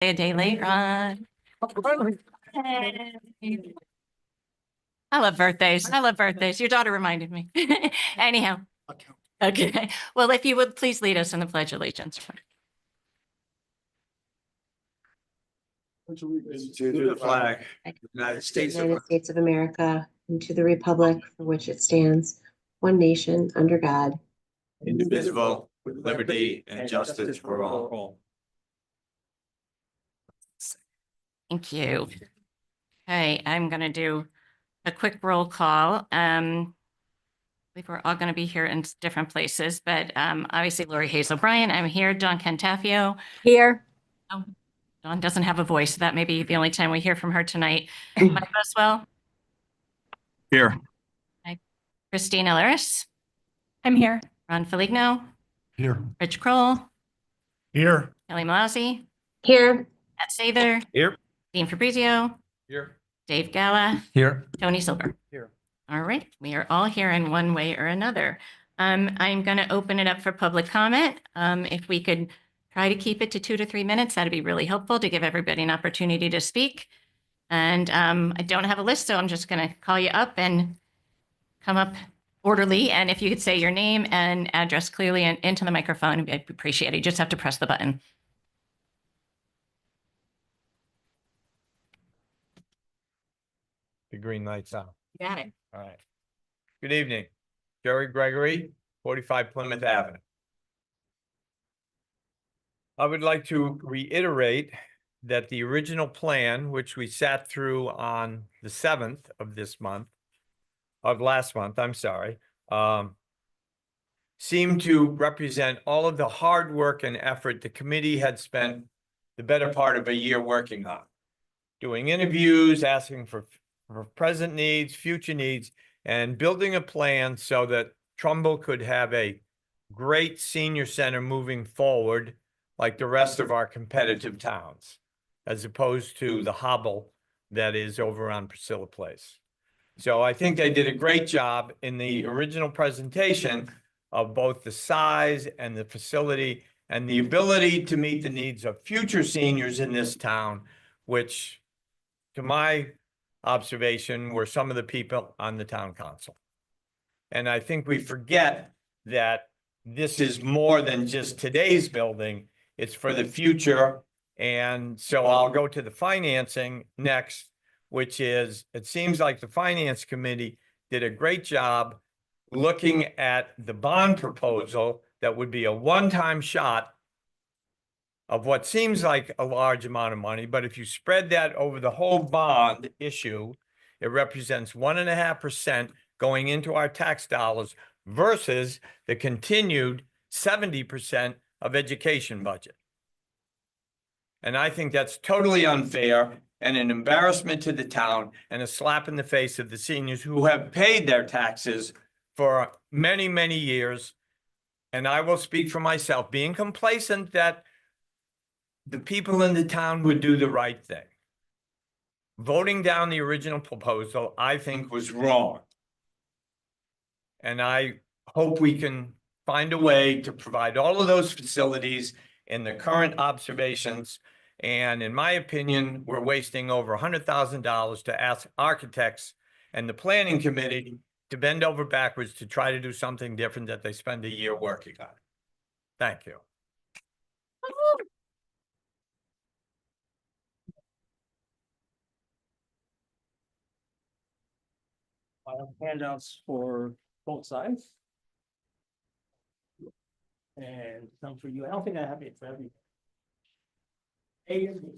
A day later on. I love birthdays. I love birthdays. Your daughter reminded me. Anyhow. Okay. Well, if you would please lead us in the Pledge of Allegiance. To the flag, United States of United States of America, and to the republic for which it stands, one nation, under God. indivisible, with liberty and justice for all. Thank you. Okay, I'm going to do a quick roll call. I believe we're all going to be here in different places, but obviously Lori Hayes O'Brien, I'm here. Dawn Cantafio. Here. Oh, Dawn doesn't have a voice, so that may be the only time we hear from her tonight. Mike Buswell. Here. Christine Elleris. I'm here. Ron Feligno. Here. Rich Kroll. Here. Kelly Malazzi. Here. Matt Sather. Here. Dean Fabrizio. Here. Dave Gala. Here. Tony Silver. Here. All right, we are all here in one way or another. I'm going to open it up for public comment. If we could try to keep it to 2 to 3 minutes, that'd be really helpful to give everybody an opportunity to speak. And I don't have a list, so I'm just going to call you up and come up orderly. And if you could say your name and address clearly and into the microphone, I'd appreciate it. You just have to press the button. The green light's on. Got it. All right. Good evening. Jerry Gregory, 45 Plymouth Avenue. I would like to reiterate that the original plan, which we sat through on the 7th of this month, of last month, I'm sorry, seemed to represent all of the hard work and effort the committee had spent the better part of a year working on. Doing interviews, asking for present needs, future needs, and building a plan so that Trumbull could have a great senior center moving forward like the rest of our competitive towns, as opposed to the hobble that is over on Priscilla Place. So I think they did a great job in the original presentation of both the size and the facility and the ability to meet the needs of future seniors in this town, which, to my observation, were some of the people on the town council. And I think we forget that this is more than just today's building, it's for the future. And so I'll go to the financing next, which is, it seems like the finance committee did a great job looking at the bond proposal that would be a one-time shot of what seems like a large amount of money, but if you spread that over the whole bond issue, it represents 1.5% going into our tax dollars versus the continued 70% of education budget. And I think that's totally unfair and an embarrassment to the town and a slap in the face of the seniors who have paid their taxes for many, many years. And I will speak for myself, being complacent that the people in the town would do the right thing. Voting down the original proposal, I think, was wrong. And I hope we can find a way to provide all of those facilities in the current observations. And in my opinion, we're wasting over $100,000 to ask architects and the planning committee to bend over backwards to try to do something different that they spend a year working on. Thank you. I have handouts for both sides. And some for you. I don't think I have it for everyone. A and B.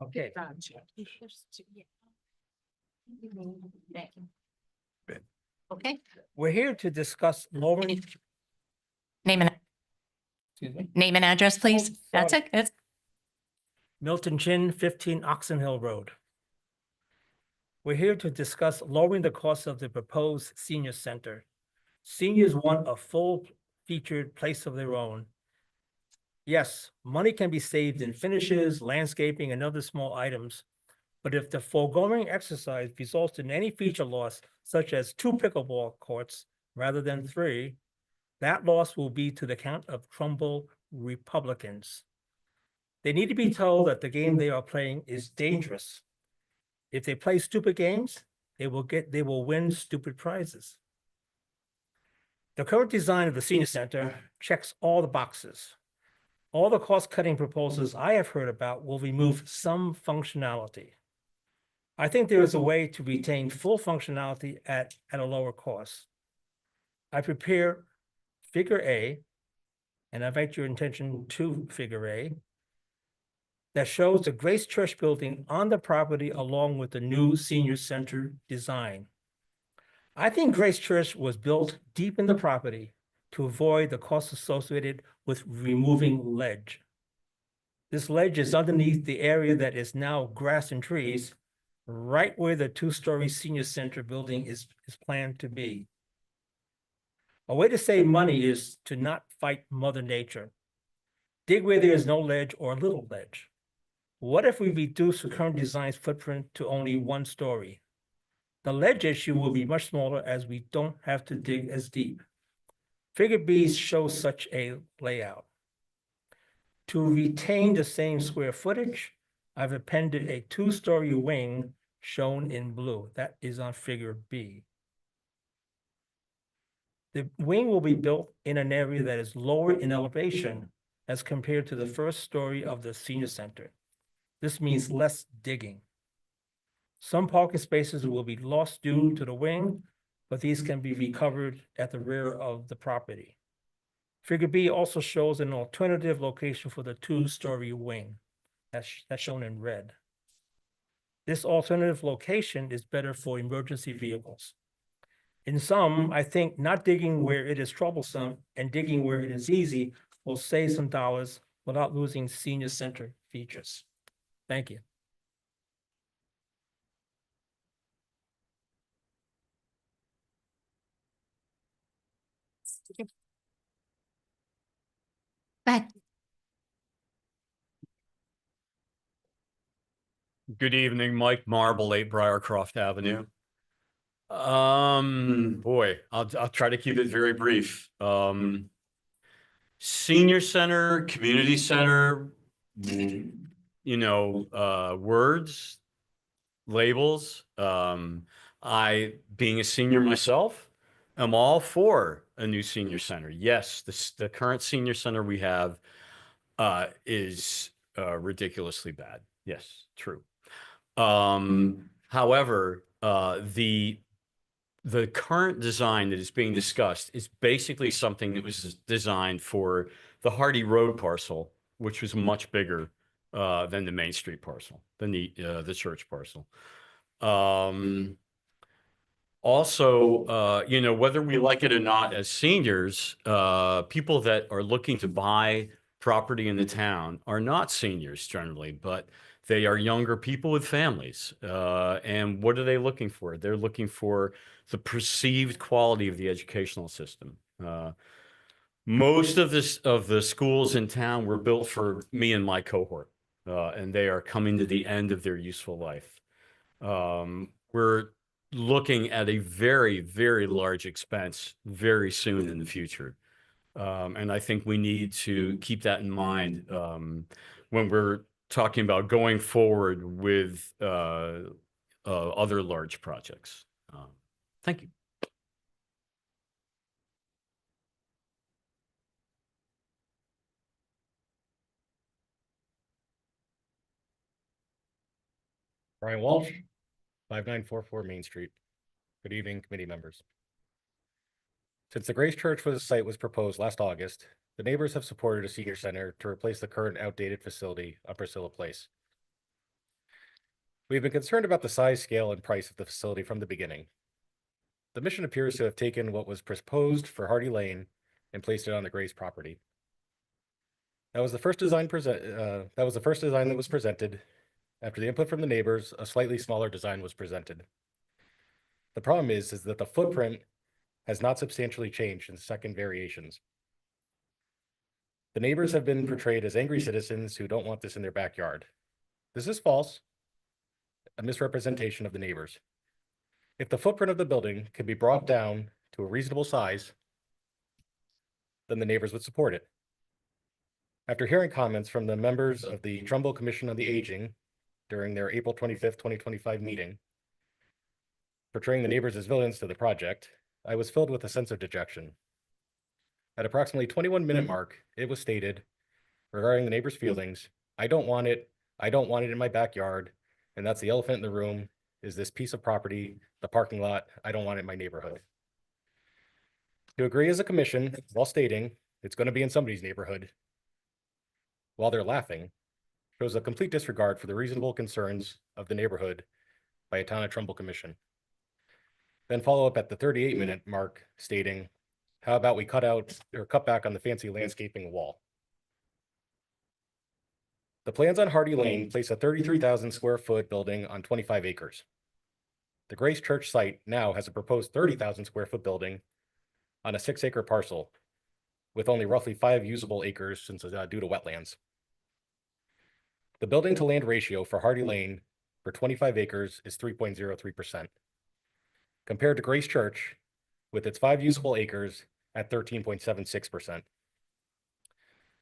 Okay. Okay. We're here to discuss lowering. Name and Excuse me. name and address, please. That's it. It's Milton Chin, 15 Oxon Hill Road. We're here to discuss lowering the cost of the proposed senior center. Seniors want a full-featured place of their own. Yes, money can be saved in finishes, landscaping, and other small items, But if the foregoing exercise results in any feature loss, such as 2 pickleball courts rather than 3, that loss will be to the account of Trumbull Republicans. They need to be told that the game they are playing is dangerous. If they play stupid games, they will win stupid prizes. The current design of the senior center checks all the boxes. All the cost-cutting proposals I have heard about will remove some functionality. I think there is a way to retain full functionality at a lower cost. I prepare Figure A, and I invite your attention to Figure A, that shows the Grace Church building on the property along with the new senior center design. I think Grace Church was built deep in the property to avoid the costs associated with removing ledge. This ledge is underneath the area that is now grass and trees, right where the 2-story senior center building is planned to be. A way to save money is to not fight Mother Nature. Dig where there is no ledge or little ledge. What if we reduce the current design's footprint to only 1 story? The ledge issue will be much smaller as we don't have to dig as deep. Figure B shows such a layout. To retain the same square footage, I've appended a 2-story wing shown in blue. That is on Figure B. The wing will be built in an area that is lower in elevation as compared to the 1st story of the senior center. This means less digging. Some parking spaces will be lost due to the wing, but these can be recovered at the rear of the property. Figure B also shows an alternative location for the 2-story wing. That's shown in red. This alternative location is better for emergency vehicles. In sum, I think not digging where it is troublesome and digging where it is easy will save some dollars without losing senior center features. Thank you. But Good evening, Mike Marble, 8 Briarcroft Avenue. Boy, I'll try to keep it very brief. Senior center, community center, words, labels. I, being a senior myself, am all for a new senior center. Yes, the current senior center we have is ridiculously bad. Yes, true. However, the current design that is being discussed is basically something that was designed for the Hardy Road parcel, which was much bigger than the Main Street parcel, than the church parcel. Also, whether we like it or not as seniors, people that are looking to buy property in the town are not seniors generally, but they are younger people with families. And what are they looking for? They're looking for the perceived quality of the educational system. Most of the schools in town were built for me and my cohort, and they are coming to the end of their useful life. We're looking at a very, very large expense very soon in the future. And I think we need to keep that in mind when we're talking about going forward with other large projects. Thank you. Brian Walsh, 5944 Main Street. Good evening, committee members. Since the Grace Church for the site was proposed last August, the neighbors have supported a senior center to replace the current outdated facility on Priscilla Place. We've been concerned about the size, scale, and price of the facility from the beginning. The mission appears to have taken what was proposed for Hardy Lane and placed it on the Grace property. That was the first design that was presented. After the input from the neighbors, a slightly smaller design was presented. The problem is that the footprint has not substantially changed in second variations. The neighbors have been portrayed as angry citizens who don't want this in their backyard. This is false. a misrepresentation of the neighbors. If the footprint of the building could be brought down to a reasonable size, then the neighbors would support it. After hearing comments from the members of the Trumbull Commission on the Aging during their April 25th, 2025 meeting, portraying the neighbors as villains to the project, I was filled with a sense of dejection. At approximately 21-minute mark, it was stated regarding the neighbors' feelings, I don't want it in my backyard, and that's the elephant in the room, is this piece of property, the parking lot, I don't want it in my neighborhood. To agree as a commission while stating it's going to be in somebody's neighborhood, while they're laughing, shows a complete disregard for the reasonable concerns of the neighborhood by a Town of Trumbull commission. Then follow up at the 38-minute mark stating, how about we cut back on the fancy landscaping wall? The plans on Hardy Lane place a 33,000 square foot building on 25 acres. The Grace Church site now has a proposed 30,000 square foot building on a 6-acre parcel with only roughly 5 usable acres since due to wetlands. The building to land ratio for Hardy Lane for 25 acres is 3.03%, compared to Grace Church with its 5 usable acres at 13.76%.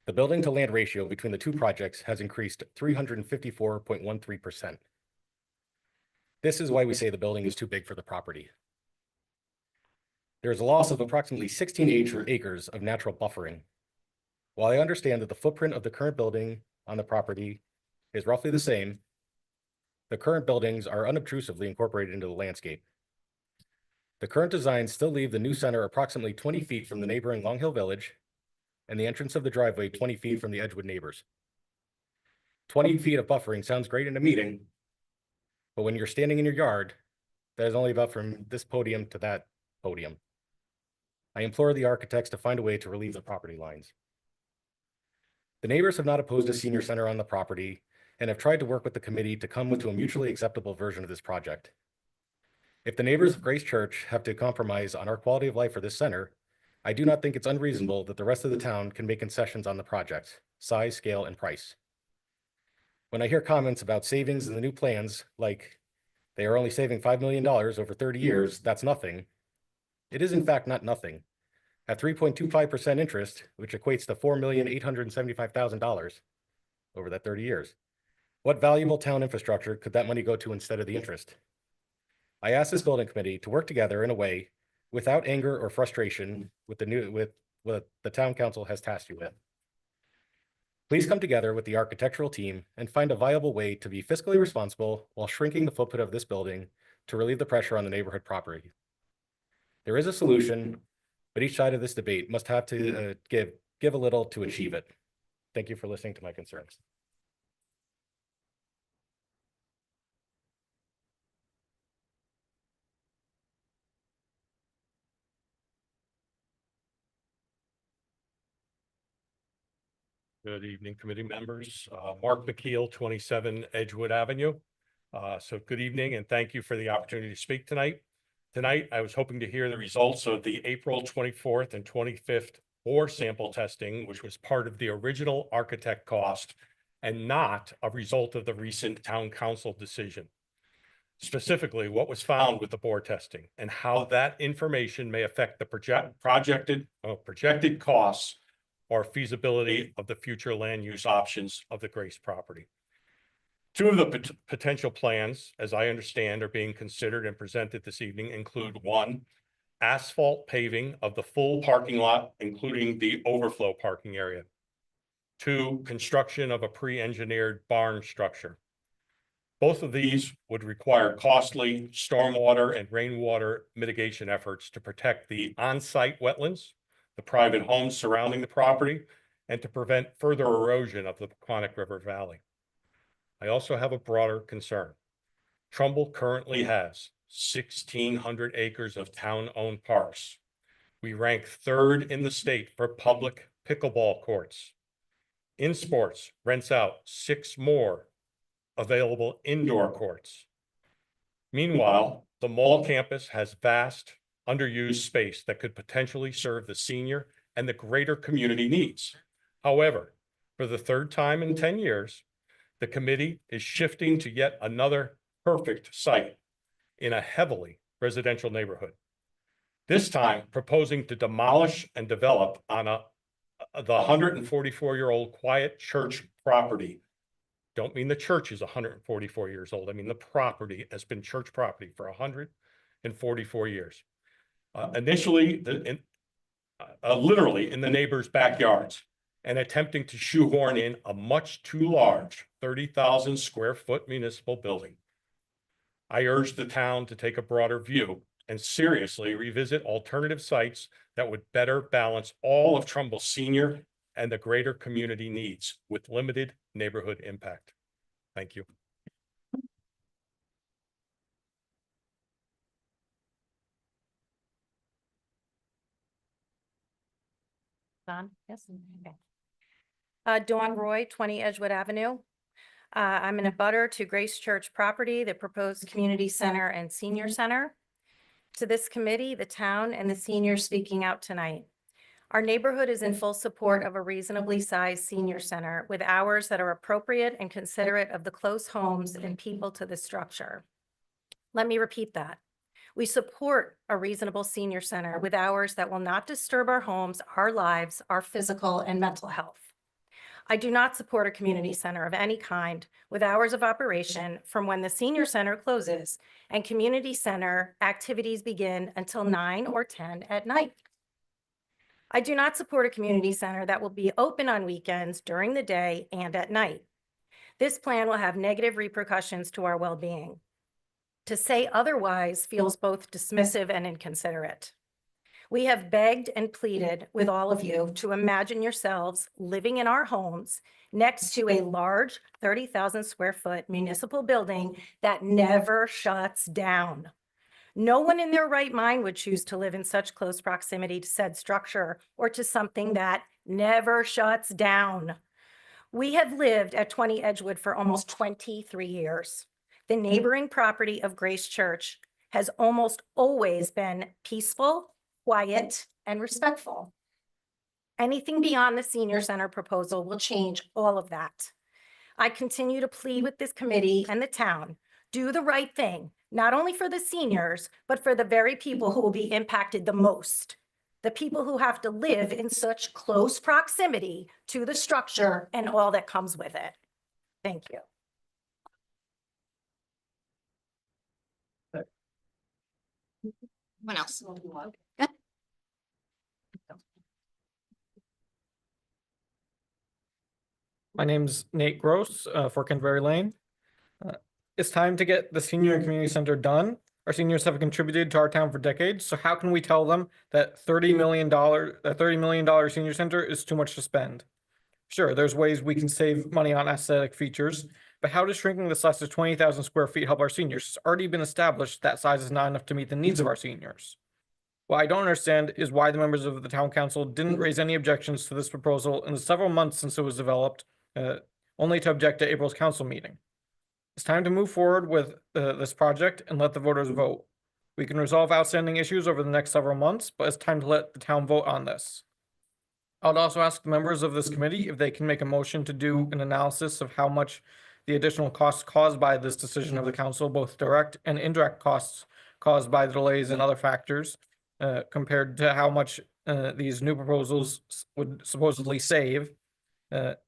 The building to land ratio between the two projects has increased 354.13%. This is why we say the building is too big for the property. There is a loss of approximately 16 acres of natural buffering. While I understand that the footprint of the current building on the property is roughly the same, the current buildings are unobtrusively incorporated into the landscape. The current designs still leave the new center approximately 20 feet from the neighboring Long Hill Village and the entrance of the driveway 20 feet from the Edgewood neighbors. 20 feet of buffering sounds great in a meeting, but when you're standing in your yard, that is only about from this podium to that podium. I implore the architects to find a way to relieve the property lines. The neighbors have not opposed a senior center on the property and have tried to work with the committee to come to a mutually acceptable version of this project. If the neighbors of Grace Church have to compromise on our quality of life for this center, I do not think it's unreasonable that the rest of the town can make concessions on the project, size, scale, and price. When I hear comments about savings in the new plans, like they are only saving $5 million over 30 years, that's nothing. It is in fact not nothing. At 3.25% interest, which equates to $4,875,000 over that 30 years. What valuable town infrastructure could that money go to instead of the interest? I asked this building committee to work together in a way without anger or frustration with what the town council has tasked you with. Please come together with the architectural team and find a viable way to be fiscally responsible while shrinking the footprint of this building to relieve the pressure on the neighborhood property. There is a solution, but each side of this debate must have to give a little to achieve it. Thank you for listening to my concerns. Good evening, committee members. Mark McKeel, 27 Edgewood Avenue. So good evening and thank you for the opportunity to speak tonight. Tonight, I was hoping to hear the results of the April 24th and 25th ore sample testing, which was part of the original architect cost and not a result of the recent town council decision. Specifically, what was found with the bore testing and how that information may affect the projected costs or feasibility of the future land use options of the Grace property. Two of the potential plans, as I understand, are being considered and presented this evening include: one, asphalt paving of the full parking lot, including the overflow parking area. Two, construction of a pre-engineered barn structure. Both of these would require costly stormwater and rainwater mitigation efforts to protect the on-site wetlands, the private homes surrounding the property, and to prevent further erosion of the Paquonic River Valley. I also have a broader concern. Trumbull currently has 1,600 acres of town-owned parks. We rank third in the state for public pickleball courts. InSports rents out 6 more available indoor courts. Meanwhile, the mall campus has vast underused space that could potentially serve the senior and the greater community needs. However, for the third time in 10 years, the committee is shifting to yet another perfect site in a heavily residential neighborhood. This time proposing to demolish and develop on the 144-year-old quiet church property. Don't mean the church is 144 years old. I mean, the property has been church property for 144 years. Initially, literally in the neighbors' backyards, and attempting to shoehorn in a much too large 30,000 square foot municipal building. I urge the town to take a broader view and seriously revisit alternative sites that would better balance all of Trumbull's senior and the greater community needs with limited neighborhood impact. Thank you. Don, yes? Okay. Dawn Roy, 20 Edgewood Avenue. I'm in a butter to Grace Church property, the proposed community center and senior center. To this committee, the town, and the seniors speaking out tonight. Our neighborhood is in full support of a reasonably sized senior center with hours that are appropriate and considerate of the close homes and people to the structure. Let me repeat that. We support a reasonable senior center with hours that will not disturb our homes, our lives, our physical and mental health. I do not support a community center of any kind with hours of operation from when the senior center closes and community center activities begin until 9 or 10 at night. I do not support a community center that will be open on weekends, during the day, and at night. This plan will have negative repercussions to our well-being. To say otherwise feels both dismissive and inconsiderate. We have begged and pleaded with all of you to imagine yourselves living in our homes next to a large 30,000 square foot municipal building that never shuts down. No one in their right mind would choose to live in such close proximity to said structure or to something that never shuts down. We have lived at 20 Edgewood for almost 23 years. The neighboring property of Grace Church has almost always been peaceful, quiet, and respectful. Anything beyond the senior center proposal will change all of that. I continue to plead with this committee and the town, do the right thing, not only for the seniors, but for the very people who will be impacted the most. The people who have to live in such close proximity to the structure and all that comes with it. Thank you. What else? Good. My name's Nate Gross, for Canterbury Lane. It's time to get the senior and community center done. Our seniors have contributed to our town for decades, so how can we tell them that $30 million senior center is too much to spend? Sure, there's ways we can save money on aesthetic features, but how does shrinking the size to 20,000 square feet help our seniors? It's already been established that size is not enough to meet the needs of our seniors. What I don't understand is why the members of the town council didn't raise any objections to this proposal in the several months since it was developed, only to object to April's council meeting. It's time to move forward with this project and let the voters vote. We can resolve outstanding issues over the next several months, but it's time to let the town vote on this. I would also ask the members of this committee if they can make a motion to do an analysis of how much the additional costs caused by this decision of the council, both direct and indirect costs caused by the delays and other factors, compared to how much these new proposals would supposedly save.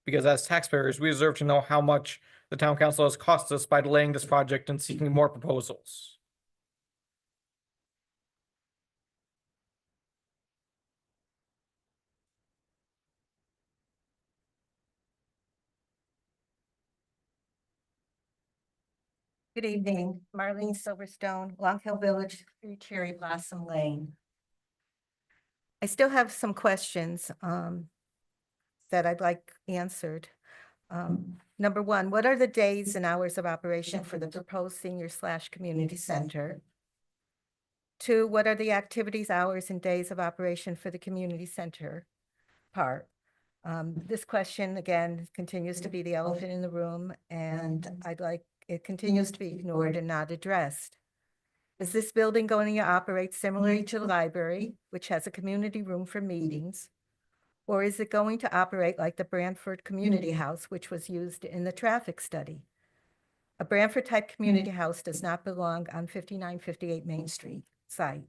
Because as taxpayers, we deserve to know how much the town council has cost us by delaying this project and seeking more proposals. Good evening, Marlene Silverstone, Long Hill Village, 3 Cherry Blossom Lane. I still have some questions that I'd like answered. Number one, what are the days and hours of operation for the proposed senior/community center? 2, what are the activities, hours, and days of operation for the community center part? This question, again, continues to be the elephant in the room, and it continues to be ignored and not addressed. Is this building going to operate similarly to the library, which has a community room for meetings? Or is it going to operate like the Branford Community House, which was used in the traffic study? A Branford-type community house does not belong on 5958 Main Street site.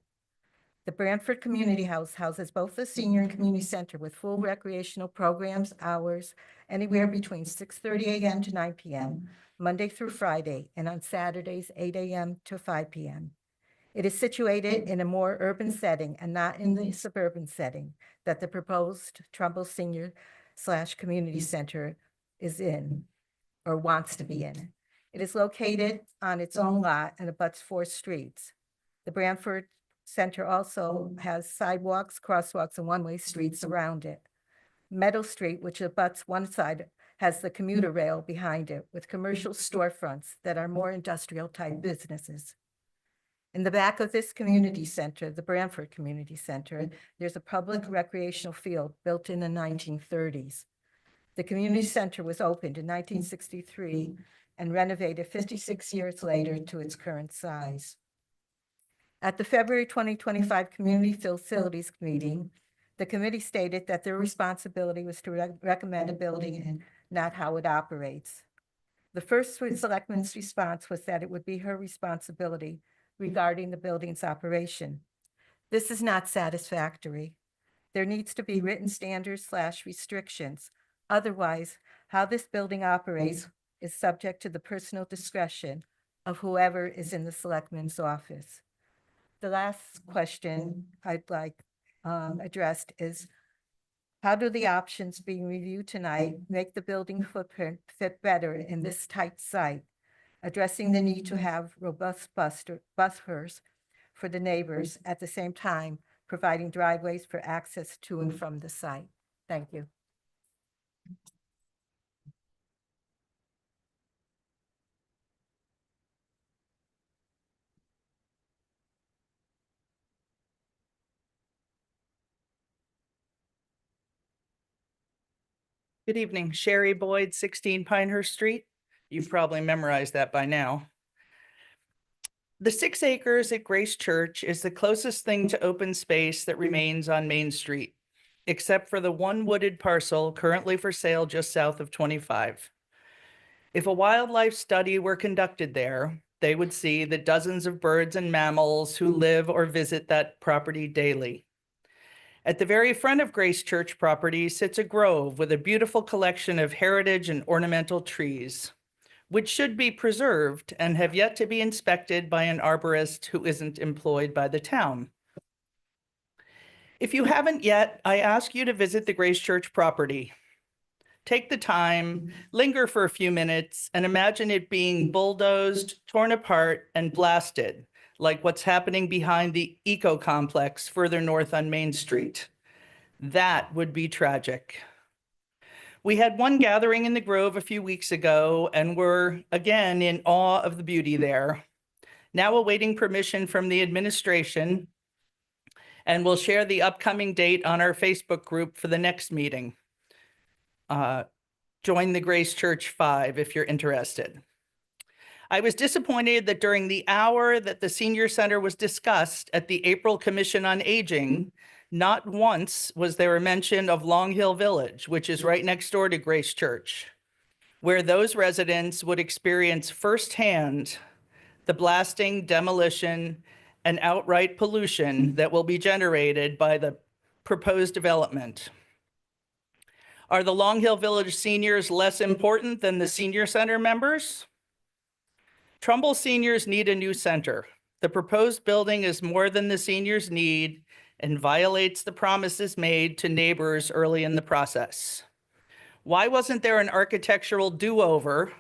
The Branford Community House houses both the senior and community center with full recreational programs, hours, anywhere between 6:30 a.m. to 9 p.m., Monday through Friday, and on Saturdays, 8 a.m. to 5 p.m. It is situated in a more urban setting and not in the suburban setting that the proposed Trumbull Senior/Community Center is in or wants to be in. It is located on its own lot and abuts 4 streets. The Branford Center also has sidewalks, crosswalks, and one-way streets around it. Meadow Street, which abuts one side, has the commuter rail behind it with commercial storefronts that are more industrial-type businesses. In the back of this community center, the Branford Community Center, there's a public recreational field built in the 1930s. The community center was opened in 1963 and renovated 56 years later to its current size. At the February 2025 Community Facilities Meeting, the committee stated that their responsibility was to recommend a building and not how it operates. The first selectman's response was that it would be her responsibility regarding the building's operation. This is not satisfactory. There needs to be written standards/restrictions. Otherwise, how this building operates is subject to the personal discretion of whoever is in the selectman's office. The last question I'd like addressed is, how do the options being reviewed tonight make the building footprint fit better in this tight site, addressing the need to have robust buffers for the neighbors, at the same time providing driveways for access to and from the site? Thank you. Good evening, Sherry Boyd, 16 Pinehurst Street. You've probably memorized that by now. The 6 acres at Grace Church is the closest thing to open space that remains on Main Street, except for the one wooded parcel currently for sale just south of 25. If a wildlife study were conducted there, they would see the dozens of birds and mammals who live or visit that property daily. At the very front of Grace Church property sits a grove with a beautiful collection of heritage and ornamental trees, which should be preserved and have yet to be inspected by an arborist who isn't employed by the town. If you haven't yet, I ask you to visit the Grace Church property. Take the time, linger for a few minutes, and imagine it being bulldozed, torn apart, and blasted, like what's happening behind the Eco Complex further north on Main Street. That would be tragic. We had one gathering in the Grove a few weeks ago and were again in awe of the beauty there. Now awaiting permission from the administration, and we'll share the upcoming date on our Facebook group for the next meeting. Join the Grace Church 5 if you're interested. I was disappointed that during the hour that the senior center was discussed at the April Commission on Aging, not once was there a mention of Long Hill Village, which is right next door to Grace Church, where those residents would experience firsthand the blasting, demolition, and outright pollution that will be generated by the proposed development. Are the Long Hill Village seniors less important than the senior center members? Trumbull seniors need a new center. The proposed building is more than the seniors need and violates the promises made to neighbors early in the process. Why wasn't there an architectural do-over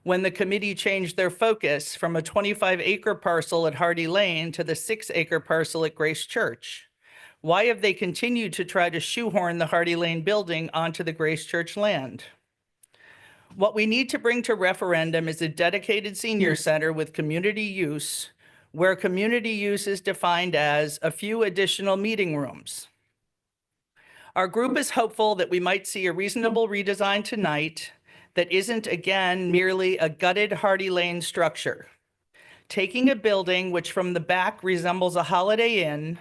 when the committee changed their focus from a 25-acre parcel at Hardy Lane to the 6-acre parcel at Grace Church? Why have they continued to try to shoehorn the Hardy Lane building onto the Grace Church land? What we need to bring to referendum is a dedicated senior center with community use, where community use is defined as a few additional meeting rooms. Our group is hopeful that we might see a reasonable redesign tonight that isn't, again, merely a gutted Hardy Lane structure. Taking a building which from the back resembles a Holiday Inn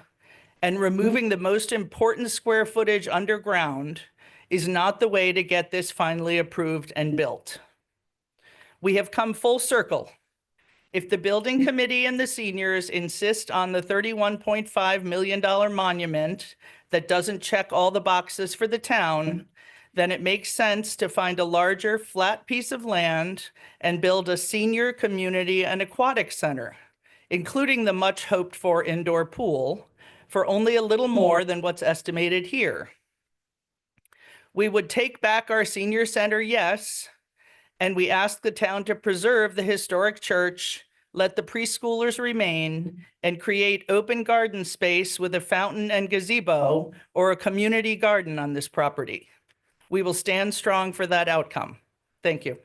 and removing the most important square footage underground is not the way to get this finally approved and built. We have come full circle. If the building committee and the seniors insist on the $31.5 million monument that doesn't check all the boxes for the town, then it makes sense to find a larger, flat piece of land and build a senior community and aquatic center, including the much hoped for indoor pool, for only a little more than what's estimated here. We would take back our senior center, yes, and we ask the town to preserve the historic church, let the preschoolers remain, and create open garden space with a fountain and gazebo or a community garden on this property. We will stand strong for that outcome. Thank you.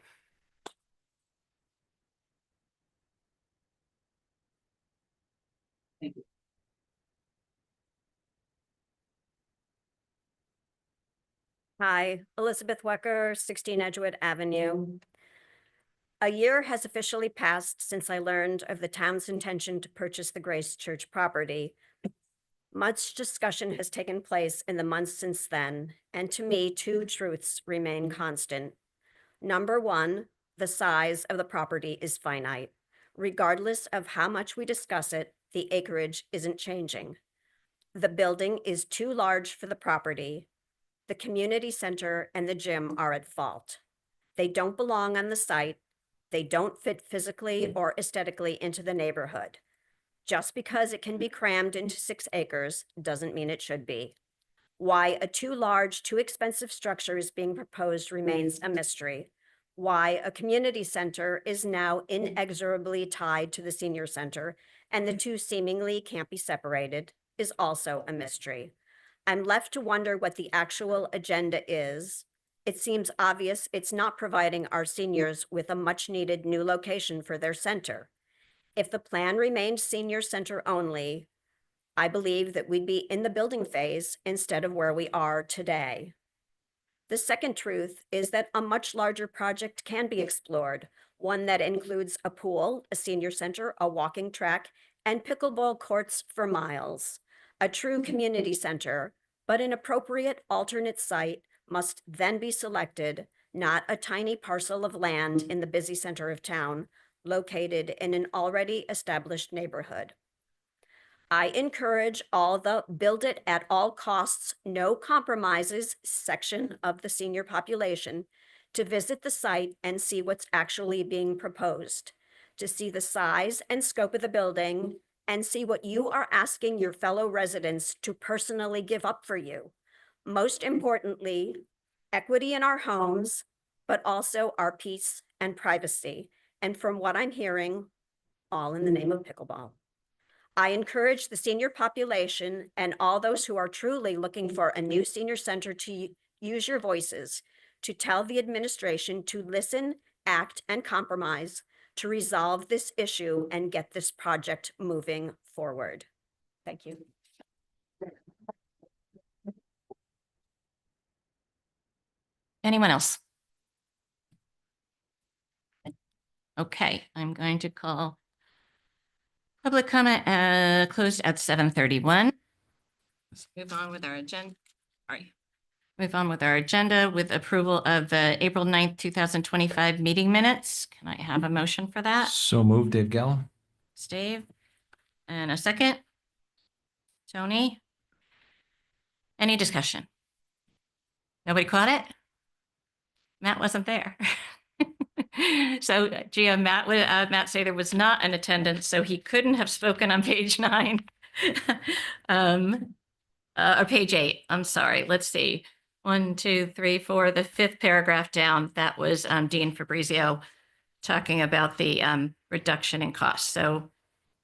Hi, Elizabeth Wecker, 16 Edgewood Avenue. A year has officially passed since I learned of the town's intention to purchase the Grace Church property. Much discussion has taken place in the months since then, and to me, two truths remain constant. Number one, the size of the property is finite. Regardless of how much we discuss it, the acreage isn't changing. The building is too large for the property. The community center and the gym are at fault. They don't belong on the site. They don't fit physically or aesthetically into the neighborhood. Just because it can be crammed into 6 acres doesn't mean it should be. Why a too large, too expensive structure is being proposed remains a mystery. Why a community center is now inexorably tied to the senior center and the two seemingly can't be separated is also a mystery. I'm left to wonder what the actual agenda is. It seems obvious it's not providing our seniors with a much-needed new location for their center. If the plan remained senior center only, I believe that we'd be in the building phase instead of where we are today. The second truth is that a much larger project can be explored, one that includes a pool, a senior center, a walking track, and pickleball courts for miles. A true community center, but an appropriate alternate site must then be selected, not a tiny parcel of land in the busy center of town, located in an already established neighborhood. I encourage all the build it at all costs, no compromises section of the senior population to visit the site and see what's actually being proposed, to see the size and scope of the building, and see what you are asking your fellow residents to personally give up for you. Most importantly, equity in our homes, but also our peace and privacy. And from what I'm hearing, all in the name of pickleball. I encourage the senior population and all those who are truly looking for a new senior center to use your voices, to tell the administration to listen, act, and compromise to resolve this issue and get this project moving forward. Thank you. Anyone else? Okay, I'm going to call public comment closed at 7:31. Let's move on with our agenda. Sorry. Move on with our agenda with approval of the April 9th, 2025 meeting minutes. Can I have a motion for that? So moved, Dave Gallo. Dave, and a second? Tony? Any discussion? Nobody caught it? Matt wasn't there. So, Gia, Matt Sather was not in attendance, so he couldn't have spoken on page 9. Or page 8, I'm sorry. Let's see. 1, 2, 3, 4, the 5th paragraph down, that was Dean Fabrizio talking about the reduction in costs. So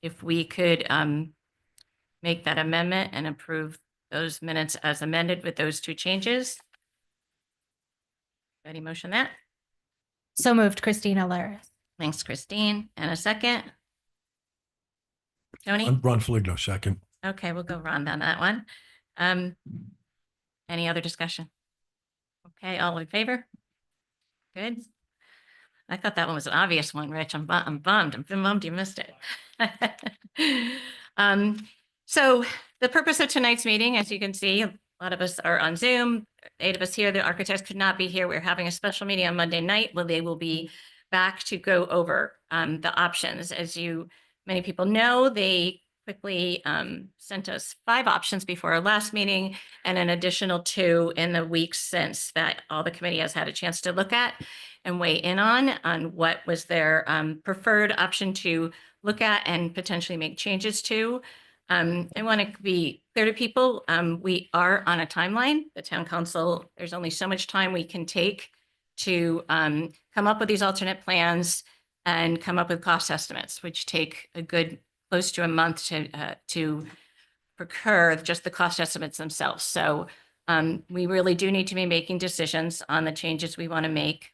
if we could make that amendment and approve those minutes as amended with those 2 changes. Any motion that? So moved, Christina Laris. Thanks, Christine. And a second? Tony? Ron Foligno, second. Okay, we'll go Ron on that one. Any other discussion? Okay, all in favor? Good. I thought that one was an obvious one, Rich. I'm bummed. I'm bummed you missed it. So the purpose of tonight's meeting, as you can see, a lot of us are on Zoom. 8 of us here. The architects could not be here. We're having a special meeting on Monday night where they will be back to go over the options. As many people know, they quickly sent us 5 options before our last meeting and an additional 2 in the weeks since, that all the committee has had a chance to look at and weigh in on what was their preferred option to look at and potentially make changes to. I want to be clear to people, we are on a timeline. The town council, there's only so much time we can take to come up with these alternate plans and come up with cost estimates, which take a good close to a month to procure just the cost estimates themselves. So we really do need to be making decisions on the changes we want to make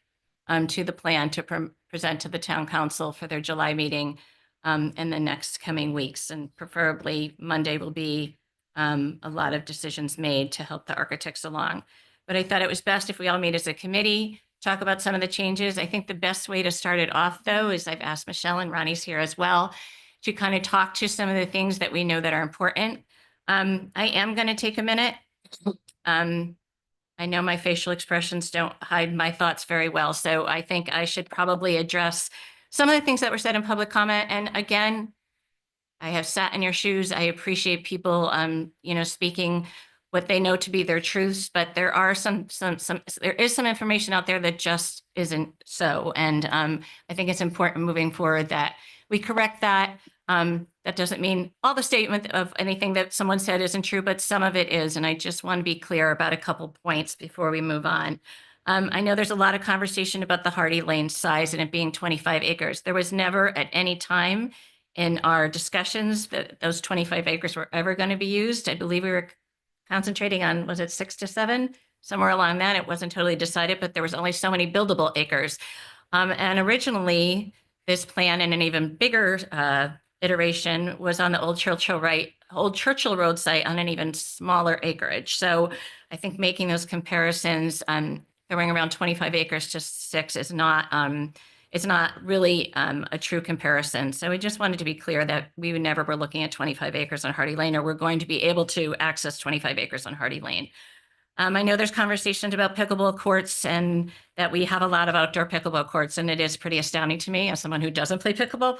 to the plan to present to the town council for their July meeting in the next coming weeks. And preferably Monday will be a lot of decisions made to help the architects along. But I thought it was best if we all meet as a committee, talk about some of the changes. I think the best way to start it off, though, is I've asked Michelle, and Ronnie's here as well, to kind of talk to some of the things that we know that are important. I am going to take a minute. I know my facial expressions don't hide my thoughts very well, so I think I should probably address some of the things that were said in public comment. And again, I have sat in your shoes. I appreciate people, speaking what they know to be their truths, but there are there is some information out there that just isn't so. And I think it's important moving forward that we correct that. That doesn't mean all the statement of anything that someone said isn't true, but some of it is. And I just want to be clear about a couple points before we move on. I know there's a lot of conversation about the Hardy Lane size and it being 25 acres. There was never at any time in our discussions that those 25 acres were ever going to be used. I believe we were concentrating on, was it 6 to 7? Somewhere along that. It wasn't totally decided, but there was only so many buildable acres. And originally, this plan in an even bigger iteration was on the Old Churchill Road site on an even smaller acreage. So I think making those comparisons, throwing around 25 acres to 6 is not really a true comparison. So we just wanted to be clear that we never were looking at 25 acres on Hardy Lane, or we're going to be able to access 25 acres on Hardy Lane. I know there's conversations about pickleball courts and that we have a lot of outdoor pickleball courts, and it is pretty astounding to me as someone who doesn't play pickleball,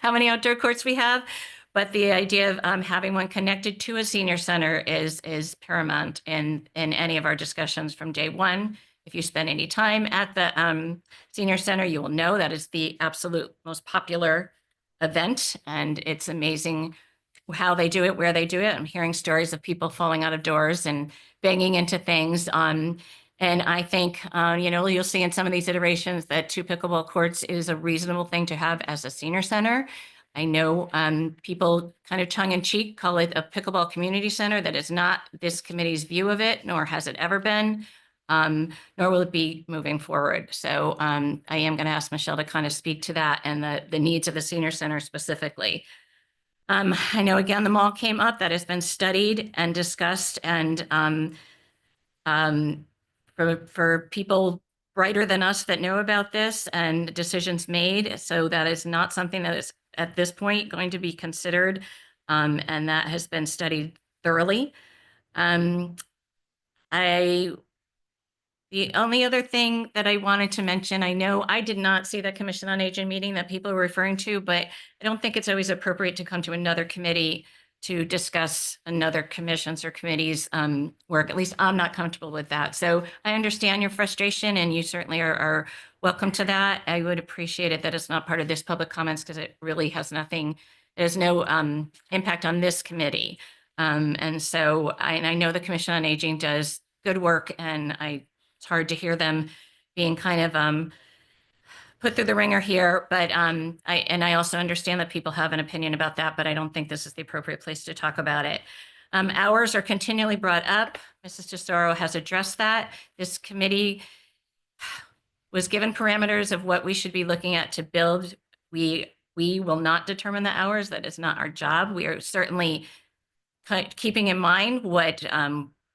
how many outdoor courts we have. But the idea of having one connected to a senior center is paramount in any of our discussions from day one. If you spend any time at the senior center, you will know that is the absolute most popular event, and it's amazing how they do it, where they do it. I'm hearing stories of people falling out of doors and banging into things. And I think, you'll see in some of these iterations that 2 pickleball courts is a reasonable thing to have as a senior center. I know people kind of tongue in cheek call it a pickleball community center. That is not this committee's view of it, nor has it ever been, nor will it be moving forward. So I am going to ask Michelle to kind of speak to that and the needs of the senior center specifically. I know, again, the mall came up. That has been studied and discussed, and for people brighter than us that know about this and decisions made. So that is not something that is at this point going to be considered, and that has been studied thoroughly. The only other thing that I wanted to mention, I know I did not see the Commission on Aging meeting that people were referring to, but I don't think it's always appropriate to come to another committee to discuss another commission's or committee's work. At least I'm not comfortable with that. So I understand your frustration, and you certainly are welcome to that. I would appreciate it that it's not part of this public comments, because it really has nothing, there's no impact on this committee. And so I know the Commission on Aging does good work, and it's hard to hear them being kind of put through the ringer here, but I also understand that people have an opinion about that, but I don't think this is the appropriate place to talk about it. Hours are continually brought up. Mrs. Tesoro has addressed that. This committee was given parameters of what we should be looking at to build. We will not determine the hours. That is not our job. We are certainly keeping in mind what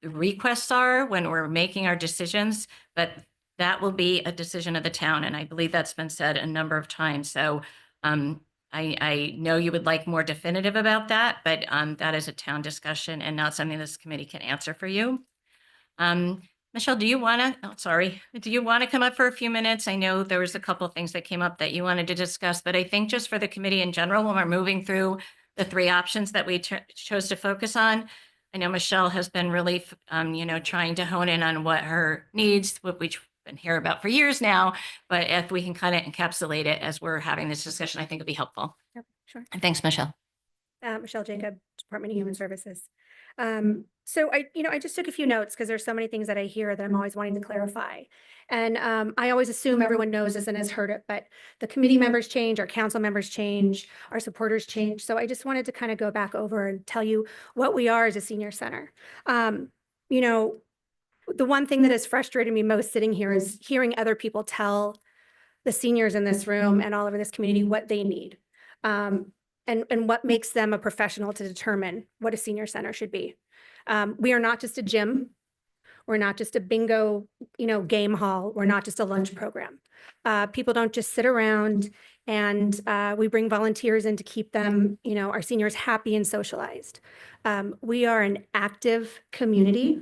requests are when we're making our decisions, but that will be a decision of the town. And I believe that's been said a number of times. So I know you would like more definitive about that, but that is a town discussion and not something this committee can answer for you. Michelle, do you want to, do you want to come up for a few minutes? I know there was a couple of things that came up that you wanted to discuss, but I think just for the committee in general, when we're moving through the three options that we chose to focus on, I know Michelle has been really, trying to hone in on what her needs, what we've been here about for years now, but if we can kind of encapsulate it as we're having this discussion, I think it'd be helpful. Yep, sure. And thanks, Michelle. Michelle Jacob, Department of Human Services. So I just took a few notes because there's so many things that I hear that I'm always wanting to clarify. And I always assume everyone knows this and has heard it, but the committee members change, our council members change, our supporters change. So I just wanted to kind of go back over and tell you what we are as a senior center. The one thing that has frustrated me most sitting here is hearing other people tell the seniors in this room and all over this community what they need. And what makes them a professional to determine what a senior center should be. We are not just a gym. We're not just a bingo, game hall. We're not just a lunch program. People don't just sit around, and we bring volunteers in to keep them, our seniors happy and socialized. We are an active community.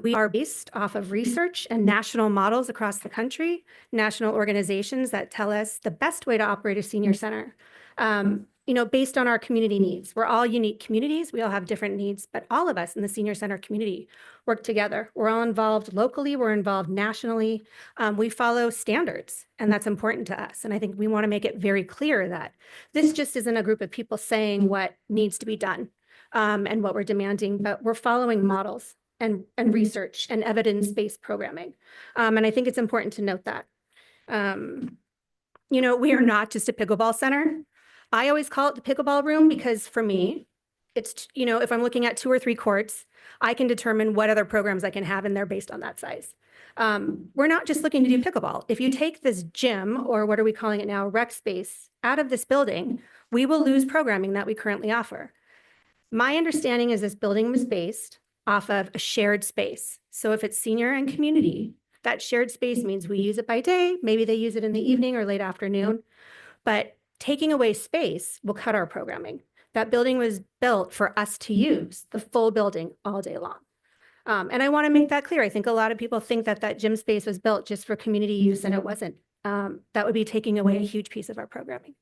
We are based off of research and national models across the country, national organizations that tell us the best way to operate a senior center. Based on our community needs. We're all unique communities. We all have different needs, but all of us in the senior center community work together. We're all involved locally. We're involved nationally. We follow standards, and that's important to us. And I think we want to make it very clear that this just isn't a group of people saying what needs to be done and what we're demanding, but we're following models and research and evidence-based programming. And I think it's important to note that. We are not just a pickleball center. I always call it the pickleball room because for me, it's, if I'm looking at 2 or 3 courts, I can determine what other programs I can have in there based on that size. We're not just looking to do pickleball. If you take this gym, or what are we calling it now, rec space, out of this building, we will lose programming that we currently offer. My understanding is this building was based off of a shared space. So if it's senior and community, that shared space means we use it by day, maybe they use it in the evening or late afternoon, but taking away space will cut our programming. That building was built for us to use the full building all day long. And I want to make that clear. I think a lot of people think that that gym space was built just for community use, and it wasn't. That would be taking away a huge piece of our programming.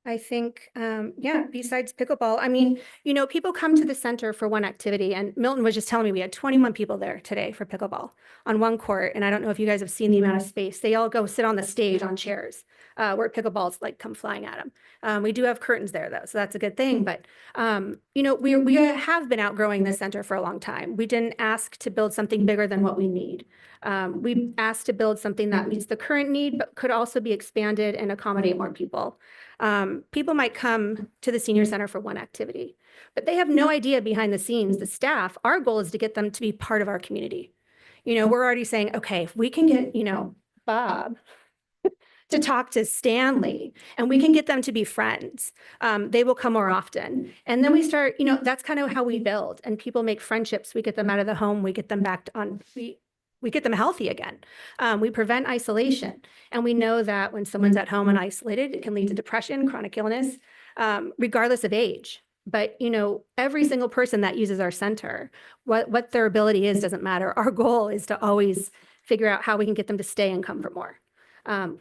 I think, besides pickleball, people come to the center for one activity, and Milton was just telling me we had 21 people there today for pickleball on one court. And I don't know if you guys have seen the amount of space. They all go sit on the stage on chairs where pickleballs come flying at them. We do have curtains there though, so that's a good thing. But, we have been outgrowing the center for a long time. We didn't ask to build something bigger than what we need. We asked to build something that meets the current need, but could also be expanded and accommodate more people. People might come to the senior center for one activity, but they have no idea behind the scenes, the staff, our goal is to get them to be part of our community. We're already saying, okay, if we can get, Bob to talk to Stanley and we can get them to be friends, they will come more often. And then we start, that's kind of how we build, and people make friendships. We get them out of the home, we get them back on, we get them healthy again. We prevent isolation. And we know that when someone's at home and isolated, it can lead to depression, chronic illness, regardless of age. But, every single person that uses our center, what their ability is doesn't matter. Our goal is to always figure out how we can get them to stay and come for more.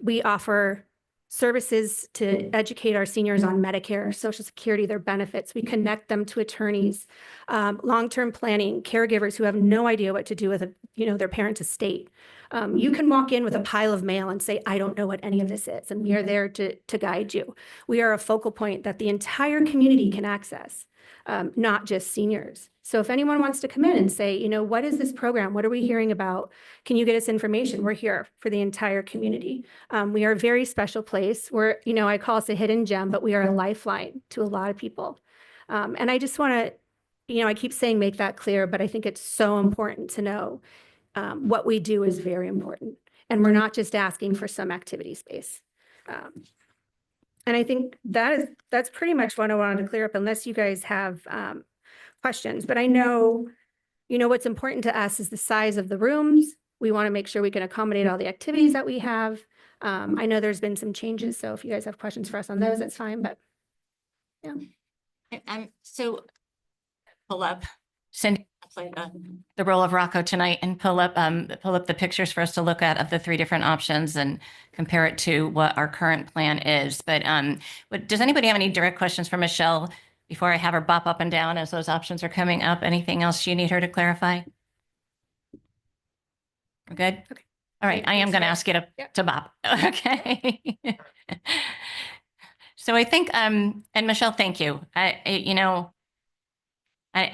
We offer services to educate our seniors on Medicare, Social Security, their benefits. We connect them to attorneys, long-term planning, caregivers who have no idea what to do with their parents' estate. You can walk in with a pile of mail and say, I don't know what any of this is, and we are there to guide you. We are a focal point that the entire community can access, not just seniors. So if anyone wants to come in and say, what is this program? What are we hearing about? Can you get us information? We're here for the entire community. We are a very special place. We're, I call us a hidden gem, but we are a lifeline to a lot of people. And I just want to, I keep saying make that clear, but I think it's so important to know what we do is very important. And we're not just asking for some activity space. And I think that's pretty much what I wanted to clear up, unless you guys have questions. But I know, what's important to us is the size of the rooms. We want to make sure we can accommodate all the activities that we have. I know there's been some changes, so if you guys have questions for us on those, that's fine. But So pull up, Cindy, play the role of Rocco tonight and pull up the pictures for us to look at of the three different options and compare it to what our current plan is. But does anybody have any direct questions for Michelle before I have her bop up and down as those options are coming up? Anything else you need her to clarify? We're good? Okay. All right, I am going to ask you Yep. to bop. Okay. So I think, and Michelle, thank you. I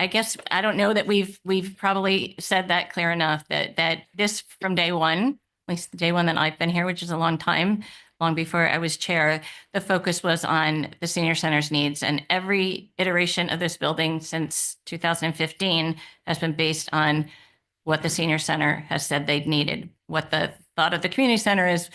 guess I don't know that we've probably said that clear enough that this from day one, at least the day one that I've been here, which is a long time, long before I was chair, the focus was on the senior center's needs, and every iteration of this building since 2015 has been based on what the senior center has said they've needed. What the thought of the community center is,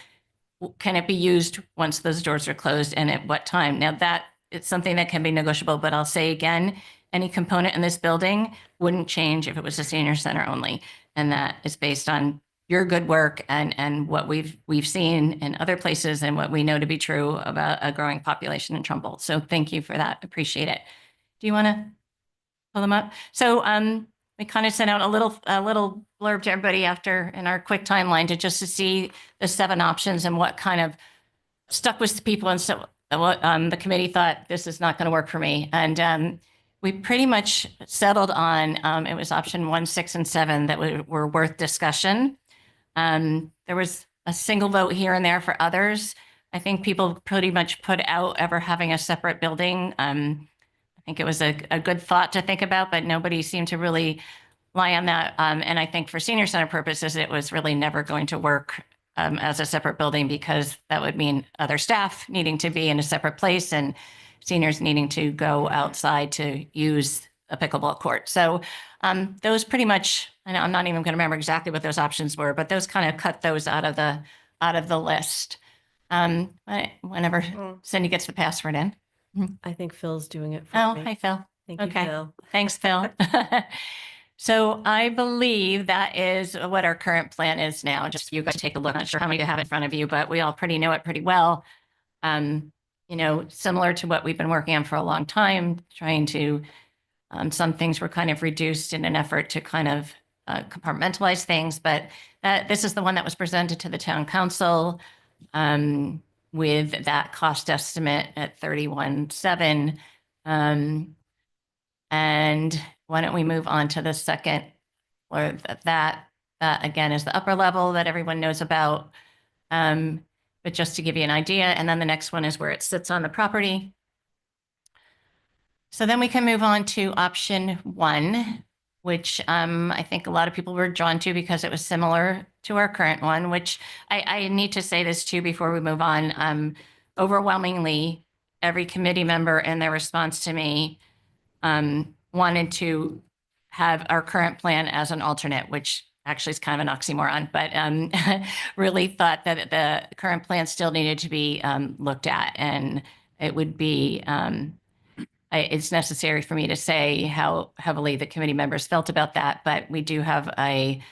can it be used once those doors are closed and at what time? Now that it's something that can be negotiable, but I'll say again, any component in this building wouldn't change if it was a senior center only. And that is based on your good work and what we've seen in other places and what we know to be true about a growing population in Trumbull. So thank you for that. Appreciate it. Do you want to pull them up? So we kind of sent out a little blurb to everybody after in our quick timeline to see the 7 options and what kind of stuck with the people. And so what the committee thought, this is not going to work for me. And we pretty much settled on, it was option 1, 6, and 7 that were worth discussion. There was a single vote here and there for others. I think people pretty much put out ever having a separate building. I think it was a good thought to think about, but nobody seemed to really lie on that. And I think for senior center purposes, it was really never going to work as a separate building, because that would mean other staff needing to be in a separate place and seniors needing to go outside to use a pickleball court. So those pretty much, I know I'm not even going to remember exactly what those options were, but those kind of cut those out of the list. Whenever Cindy gets the password in. I think Phil's doing it for Oh, me. hi, Phil. Thank you, Okay. Phil. Thanks, Phil. So I believe that is what our current plan is now. Just you guys take a look. Not sure how many you have in front of you, but we all know it pretty well. Similar to what we've been working on for a long time, trying to, some things were kind of reduced in an effort to kind of compartmentalize things, but this is the one that was presented to the town council with that cost estimate at 31.7. And why don't we move on to the second, or that again is the upper level that everyone knows about. But just to give you an idea, and then the next one is where it sits on the property. So then we can move on to option 1, which I think a lot of people were drawn to because it was similar to our current one, which I need to say this too before we move on. Overwhelmingly, every committee member in their response to me wanted to have our current plan as an alternate, which actually is kind of an oxymoron, but really thought that the current plan still needed to be looked at, and it would be, it's necessary for me to say how heavily the committee members felt about that, but we do have a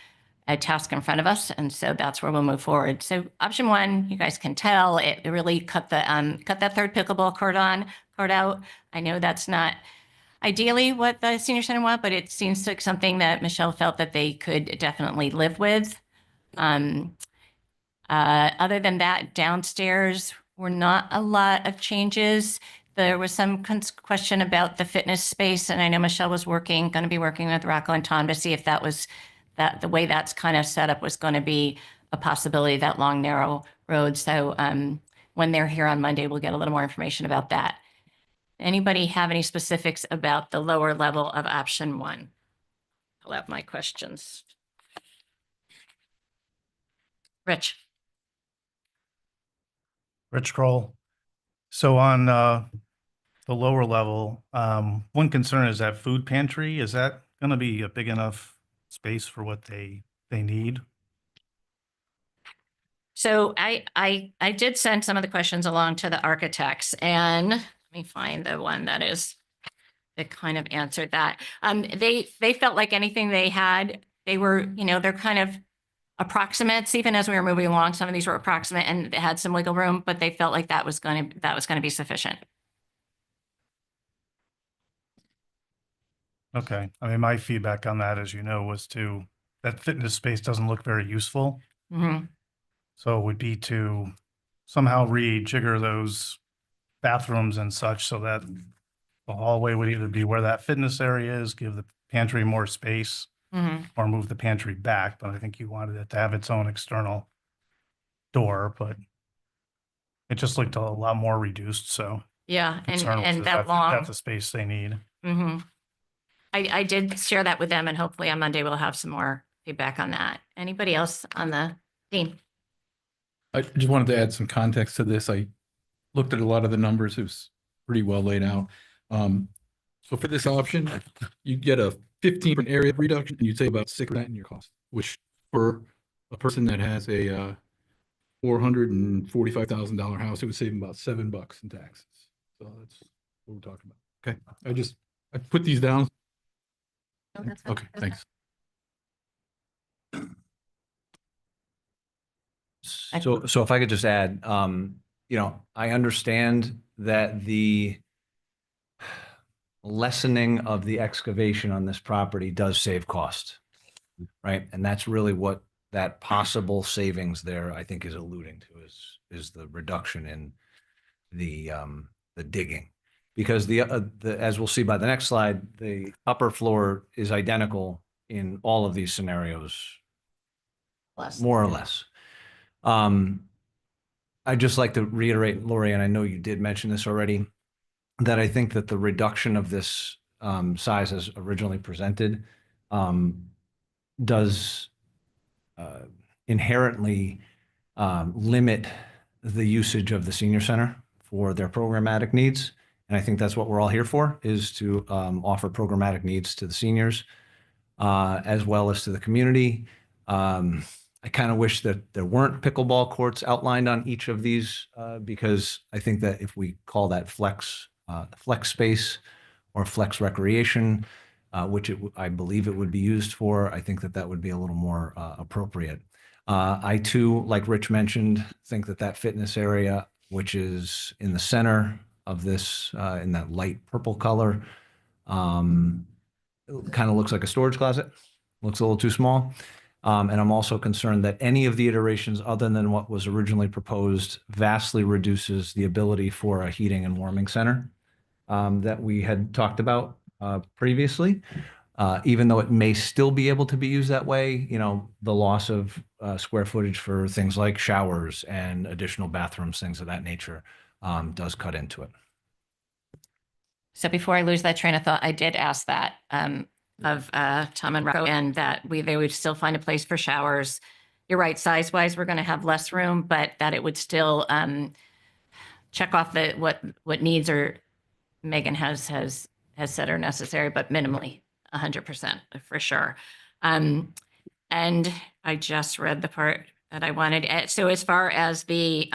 task in front of us, and so that's where we'll move forward. So option 1, you guys can tell, it really cut that 3rd pickleball court out. I know that's not ideally what the senior center want, but it seems like something that Michelle felt that they could definitely live with. Other than that, downstairs were not a lot of changes. There was some question about the fitness space, and I know Michelle was going to be working with Rocco and Tom to see if that was the way that's kind of set up was going to be a possibility, that long, narrow road. So when they're here on Monday, we'll get a little more information about that. Anybody have any specifics about the lower level of option 1? I'll have my questions. Rich. Rich Kroll. So on the lower level, one concern is that food pantry. Is that going to be a big enough space for what they need? So I did send some of the questions along to the architects, and let me find the one that kind of answered that. They felt like anything they had, they were, they're kind of approximates. Even as we were moving along, some of these were approximate and they had some wiggle room, but they felt like that was going to be sufficient. Okay. I mean, my feedback on that, as you know, was that fitness space doesn't look very useful. Mhm. So it would be to somehow rejigger those bathrooms and such so that the hallway would either be where that fitness area is, give the pantry more space, Mhm. or move the pantry back. But I think you wanted it to have its own external door, but it just looked a lot more reduced. So Yeah, and, concern was, and is that long. that's the space they need. hmm I did share that with them, and hopefully on Monday we'll have some more feedback on that. Anybody else on the team? I just wanted to add some context to this. I looked at a lot of the numbers. It was pretty well laid out. So for this option, you get a 15% area reduction, and you'd save about 6% in your cost, which for a person that has a $445,000 house, it would save them about $7 in taxes. So that's what we're talking about. Okay, I put these down. No, that's fine. Okay, thanks. So if I could just add, I understand that the lessening of the excavation on this property does save cost, right? And that's really what that possible savings there, I think, is alluding to, is the reduction in the digging. Because as we'll see by the next slide, the upper floor is identical in all of these scenarios, more or less. I'd just like to reiterate, Lori, and I know you did mention this already, that I think that the reduction of this size as originally presented does inherently limit the usage of the senior center for their programmatic needs. And I think that's what we're all here for, is to offer programmatic needs to the seniors as well as to the community. I kind of wish that there weren't pickleball courts outlined on each of these because I think that if we call that flex space or flex recreation, which I believe it would be used for, I think that that would be a little more appropriate. I too, like Rich mentioned, think that that fitness area, which is in the center of this, in that light purple color, kind of looks like a storage closet, looks a little too small. And I'm also concerned that any of the iterations other than what was originally proposed vastly reduces the ability for a heating and warming center that we had talked about previously. Even though it may still be able to be used that way, the loss of square footage for things like showers and additional bathrooms, things of that nature, does cut into it. So before I lose that train of thought, I did ask that of Tom and Rocco, and that they would still find a place for showers. You're right, size-wise, we're going to have less room, but that it would still check off what needs are Megan has said are necessary, but minimally, 100% for sure. And I just read the part that I wanted. So as far as the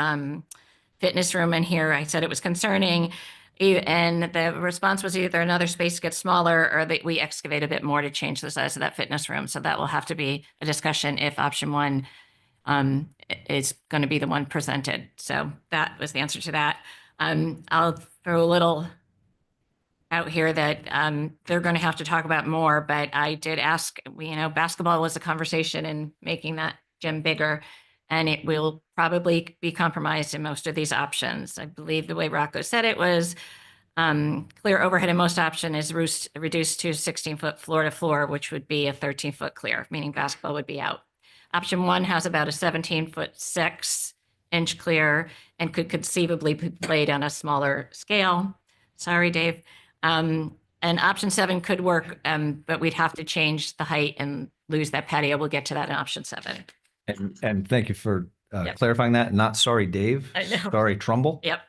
fitness room in here, I said it was concerning. And the response was either another space gets smaller or that we excavate a bit more to change the size of that fitness room. So that will have to be a discussion if option one is going to be the one presented. So that was the answer to that. I'll throw a little out here that they're going to have to talk about more, but I did ask, basketball was a conversation in making that gym bigger, and it will probably be compromised in most of these options. I believe the way Rocco said it was clear overhead in most option is reduced to 16-foot floor to floor, which would be a 13-foot clear, meaning basketball would be out. Option one has about a 17-foot 6-inch clear and could conceivably be played on a smaller scale. Sorry, Dave. And option 7 could work, but we'd have to change the height and lose that patio. We'll get to that in option 7. And thank you for Yep. clarifying that. Not sorry, Dave. I know. Sorry, Trumbull. Yep.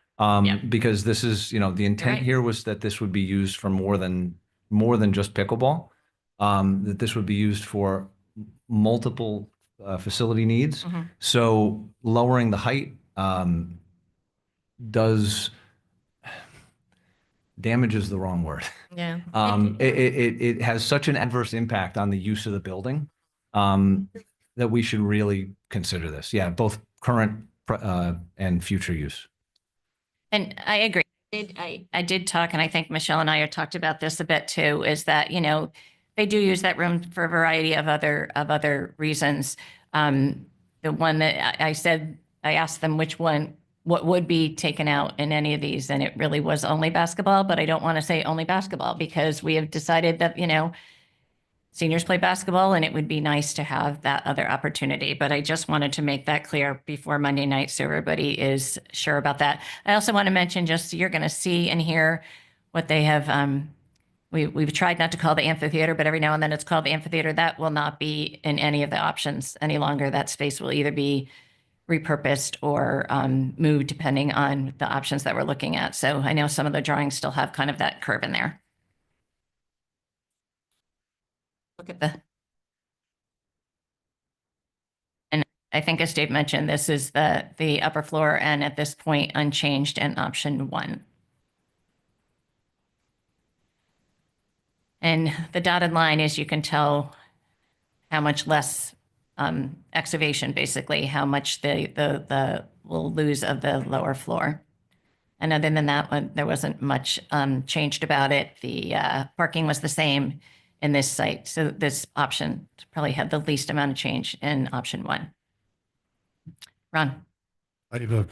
Because this is, the intent right. here was that this would be used for more than just pickleball. That this would be used for multiple facility needs. Mm-hmm. So lowering the height damage is the wrong word. Yeah. It has such an adverse impact on the use of the building that we should really consider this. Yeah, both current and future use. And I agree. I did talk, and I think Michelle and I have talked about this a bit too, is that, you know, they do use that room for a variety of other reasons. The one that I said, I asked them what would be taken out in any of these, and it really was only basketball, but I don't want to say only basketball because we have decided that, you know, seniors play basketball and it would be nice to have that other opportunity. But I just wanted to make that clear before Monday night so everybody is sure about that. I also want to mention, just so you're going to see and hear what they have. We've tried not to call the amphitheater, but every now and then it's called the amphitheater. That will not be in any of the options any longer. That space will either be repurposed or moved depending on the options that we're looking at. So I know some of the drawings still have kind of that curve in there. Look at and I think as Dave mentioned, this is the upper floor and at this point unchanged in option 1. And the dotted line is, you can tell how much less excavation, basically, how much the will lose of the lower floor. And other than that one, there wasn't much changed about it. The parking was the same in this site. So this option probably had the least amount of change in option 1. Ron? I have a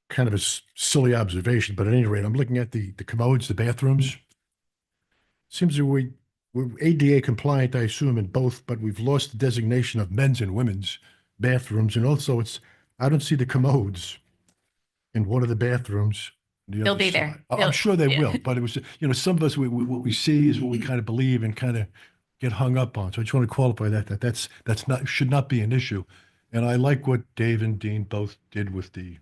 kind of a silly observation, but at any rate, I'm looking at the commodes, the bathrooms. Seems that we're ADA compliant, I assume, in both, but we've lost the designation of men's and women's bathrooms. And also I don't see the commodes in one of the bathrooms. They'll be there. I'm sure they will, but it was, you know, some of us, what we see is what we kind of believe and kind of get hung up on. So I just want to qualify that's not, should not be an issue. And I like what Dave and Dean both did with the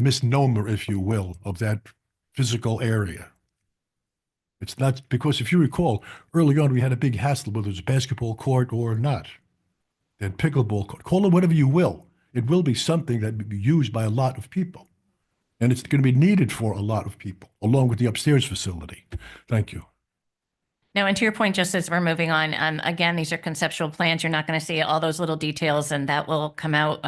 misnomer, if you will, of that physical area. It's not, because if you recall, early on, we had a big hassle whether it's a basketball court or not. Then pickleball court, call it whatever you will. It will be something that will be used by a lot of people. And it's going to be needed for a lot of people, along with the upstairs facility. Thank you. Now, and to your point, just as we're moving on, again, these are conceptual plans. You're not going to see all those little details, and that will come out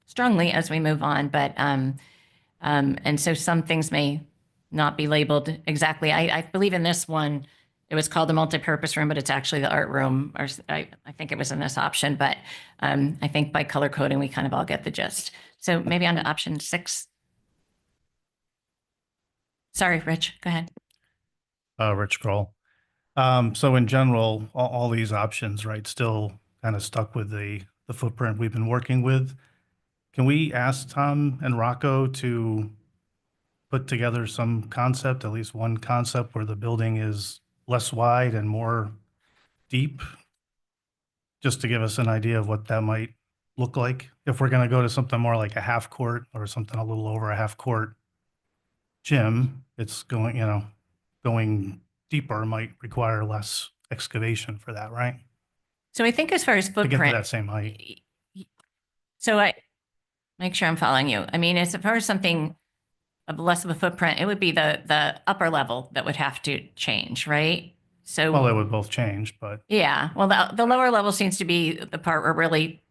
strongly as we move on. But and so some things may not be labeled exactly. I believe in this one, it was called the multipurpose room, but it's actually the art room, or I think it was in this option. But I think by color coding, we kind of all get the gist. So maybe on to option 6. Sorry, Rich, go ahead. Rich Kroll. So in general, all these options, right, still kind of stuck with the footprint we've been working with. Can we ask Tom and Rocco to put together some concept, at least one concept, where the building is less wide and more deep? Just to give us an idea of what that might look like. If we're going to go to something more like a half court or something a little over a half court gym, it's going, you know, going deeper might require less excavation for that, right? So I think as far as To get to footprint, that same height. so I make sure I'm following you. I mean, as far as something of less of a footprint, it would be the upper level that would have to change, right? So Well, they would both change, but yeah, well, the lower level seems to be the part we're really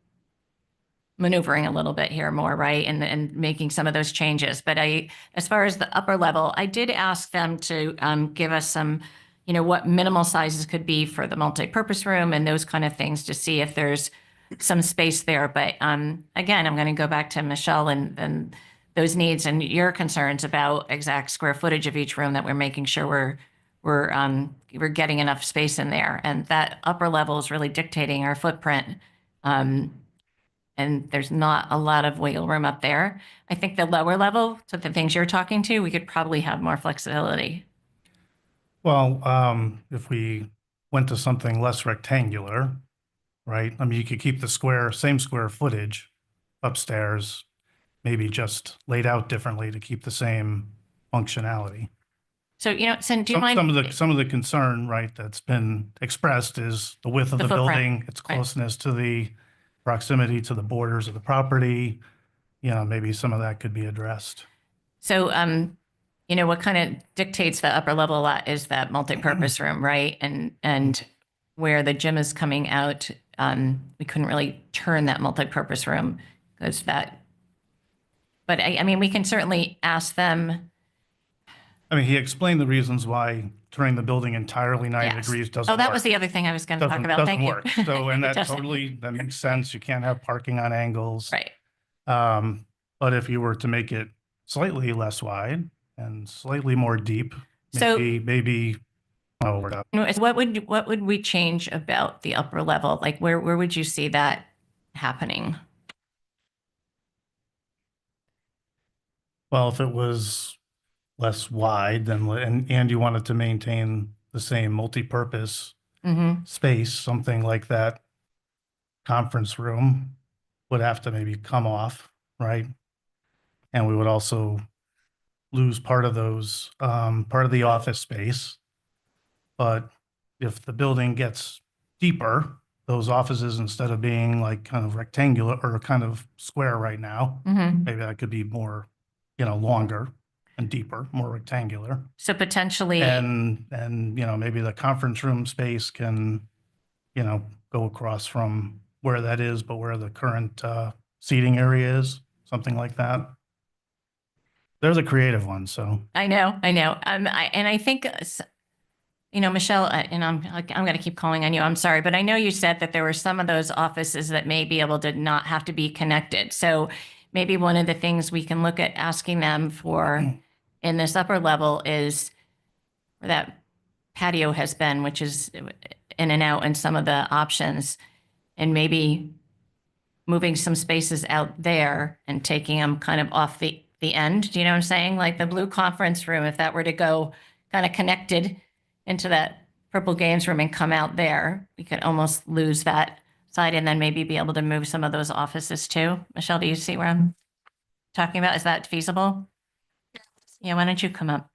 maneuvering a little bit here more, right? And making some of those changes. But as far as the upper level, I did ask them to give us some, you know, what minimal sizes could be for the multi-purpose room and those kind of things to see if there's some space there. But again, I'm going to go back to Michelle and those needs and your concerns about exact square footage of each room, that we're making sure we're getting enough space in there. And that upper level is really dictating our footprint. And there's not a lot of wiggle room up there. I think the lower level, so the things you're talking to, we could probably have more flexibility. well, if we went to something less rectangular, right? I mean, you could keep the same square footage upstairs, maybe just laid out differently to keep the same functionality. So, you know, do you mind? Some of the concern, right, that's been expressed is the width of The the footprint, building, its right. closeness to the proximity to the borders of the property. You know, maybe some of that could be addressed. So, you know, what kind of dictates the upper level a lot is that multi-purpose room, right? And where the gym is coming out, we couldn't really turn that multi-purpose room because that. But I mean, we can certainly ask them I mean, he explained the reasons why turning the building entirely 90 Yes. degrees doesn't Oh, work. that was the other thing I was going to talk about. Doesn't Thank you. work. So, and It that doesn't. totally, that makes sense. You can't have parking on angles. Right. But if you were to make it slightly less wide and slightly more deep, So- maybe, oh, we're up. What would we change about the upper level? Like where would you see that happening? Well, if it was less wide then, and you wanted to maintain the same multi-purpose Mm-hmm. space, something like that conference room would have to maybe come off, right? And we would also lose part of those, part of the office space. But if the building gets deeper, those offices, instead of being like kind of rectangular or kind of square right now, Mm-hmm. maybe that could be more, longer and deeper, more rectangular. So potentially, And, maybe the conference room space can, go across from where that is, but where the current seating area is, something like that. There's a creative one, so. I know. And I think, Michelle, and I'm going to keep calling on you. I'm sorry, but I know you said that there were some of those offices that may be able to not have to be connected. So maybe one of the things we can look at asking them for in this upper level is where that patio has been, which is in and out, and some of the options, and maybe moving some spaces out there and taking them kind of off the end. Do you know what I'm saying? Like the blue conference room, if that were to go kind of connected into that purple games room and come out there, we could almost lose that side and then maybe be able to move some of those offices too. Michelle, do you see where I'm talking about? Is that feasible? Yeah, why don't you come up?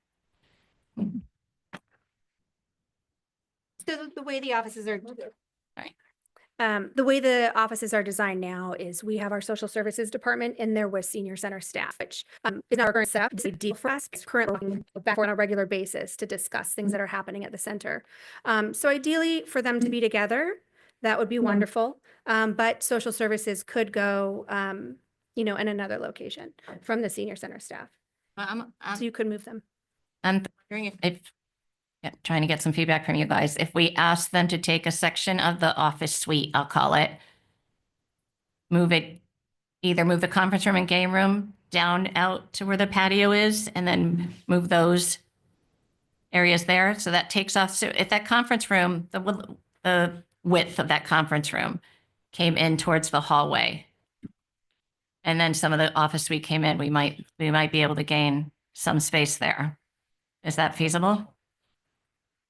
So the way the offices are. Right. The way the offices are designed now is we have our social services department in there with senior center staff, which is our current staff. It's a deal for us. It's currently back on a regular basis to discuss things that are happening at the center. So ideally for them to be together, that would be wonderful. But social services could go, in another location from the senior center staff. So you could move them. I'm wondering if trying to get some feedback from you guys. If we ask them to take a section of the office suite, I'll call it, either move the conference room and game room down out to where the patio is, and then move those areas there. So that takes off. So if that conference room, the width of that conference room came in towards the hallway, and then some of the office suite came in, we might be able to gain some space there. Is that feasible?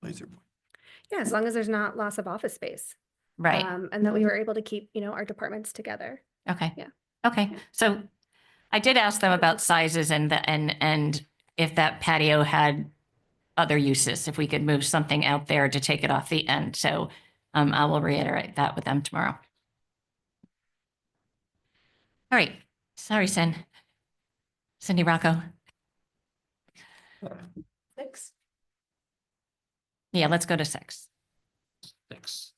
Yeah, as long as there's not loss of office space. Right. And that we were able to keep, our departments together. Okay. Yeah. Okay. So I did ask them about sizes and if that patio had other uses, if we could move something out there to take it off the end. So I will reiterate that with them tomorrow. All right. Sorry, Cindy Rocco. 6. Yeah, let's go to 6. 6.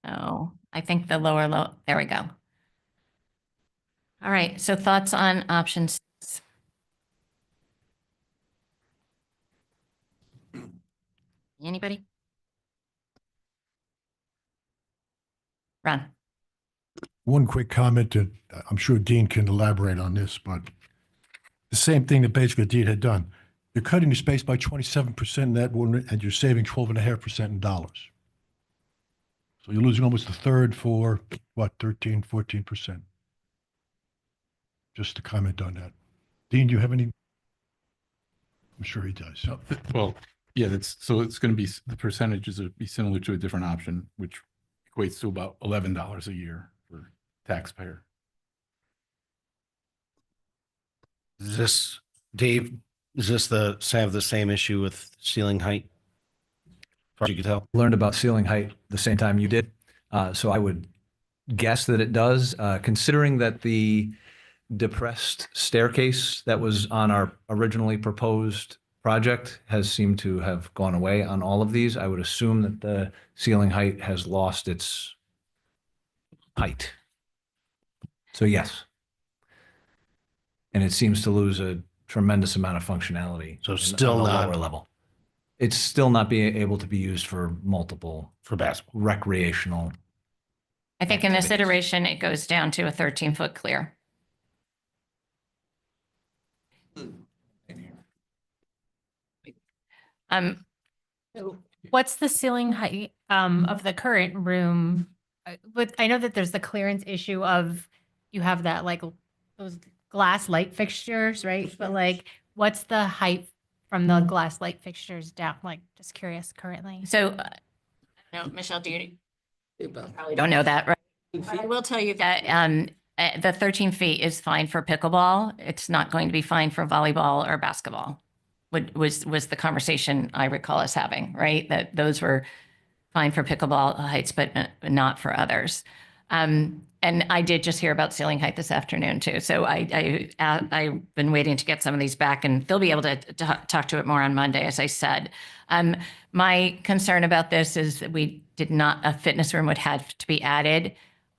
Oh, I think the lower, there we go. All right. So thoughts on options? Anybody? Ron. One quick comment, and I'm sure Dean can elaborate on this, but the same thing that basically Dean had done. You're cutting the space by 27% in that one, and you're saving 12.5% in dollars. So you're losing almost a third for, 13, 14%. Just to comment on that. Dean, do you have any? I'm sure he does. Well, yeah, it's going to be, the percentages would be similar to a different option, which equates to about $11 a year for taxpayer. Is this, Dave, is this have the same issue with ceiling height? As far as you could tell? Learned about ceiling height the same time you did. So I would guess that it does, considering that the depressed staircase that was on our originally proposed project has seemed to have gone away on all of these. I would assume that the ceiling height has lost its height. So yes. And it seems to lose a tremendous amount of functionality. So on still the not- lower level. It's still not being able to be used for multiple For basketball. recreational. I think in this activities. iteration, it goes down to a 13-foot clear. What's the ceiling height of the current room? But I know that there's the clearance issue of you have that like those glass light fixtures, right? But like, what's the height from the glass light fixtures down? Like, just curious currently. So, no, Michelle, do you probably don't know that, right? But I will tell you that the 13 feet is fine for pickleball. It's not going to be fine for volleyball or basketball. Was the conversation I recall us having, right? That those were fine for pickleball heights, but not for others. And I did just hear about ceiling height this afternoon too. So I've been waiting to get some of these back, and they'll be able to talk to it more on Monday, as I said. My concern about this is that we did not, a fitness room would have to be added.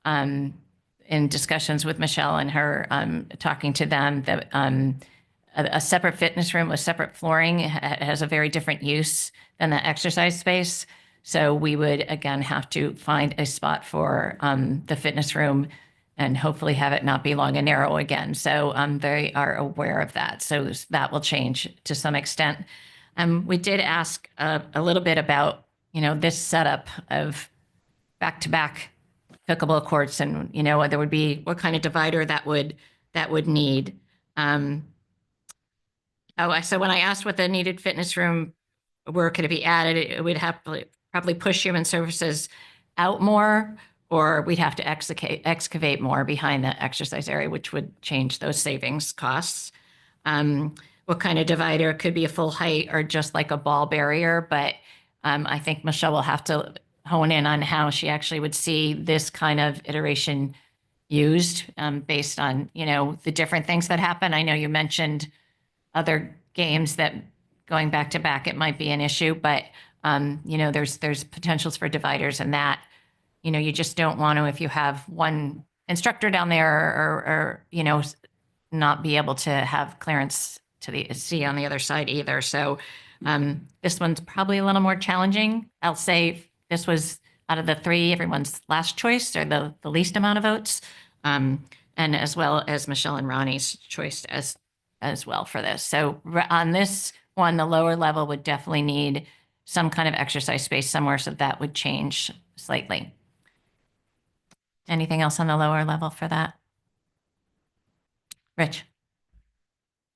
In discussions with Michelle and her, talking to them, that a separate fitness room with separate flooring has a very different use than the exercise space. So we would, again, have to find a spot for the fitness room and hopefully have it not be long and narrow again. So they are aware of that. So that will change to some extent. We did ask a little bit about, this setup of back-to-back pickleball courts, and, there would be, what kind of divider that would need. So when I asked what the needed fitness room, where could it be added, it would have to probably push human services out more, or we'd have to excavate more behind the exercise area, which would change those savings costs. What kind of divider? It could be a full height or just like a ball barrier, but I think Michelle will have to hone in on how she actually would see this kind of iteration used based on, the different things that happen. I know you mentioned other games that going back to back, it might be an issue, but there's potentials for dividers, and that, you just don't want to, if you have one instructor down there or not be able to have clearance to see on the other side either. So this one's probably a little more challenging. I'll say this was, out of the three, everyone's last choice, or the least amount of votes. And as well as Michelle and Ronnie's choice as well for this. So on this one, the lower level would definitely need some kind of exercise space somewhere, so that would change slightly. Anything else on the lower level for that? Rich?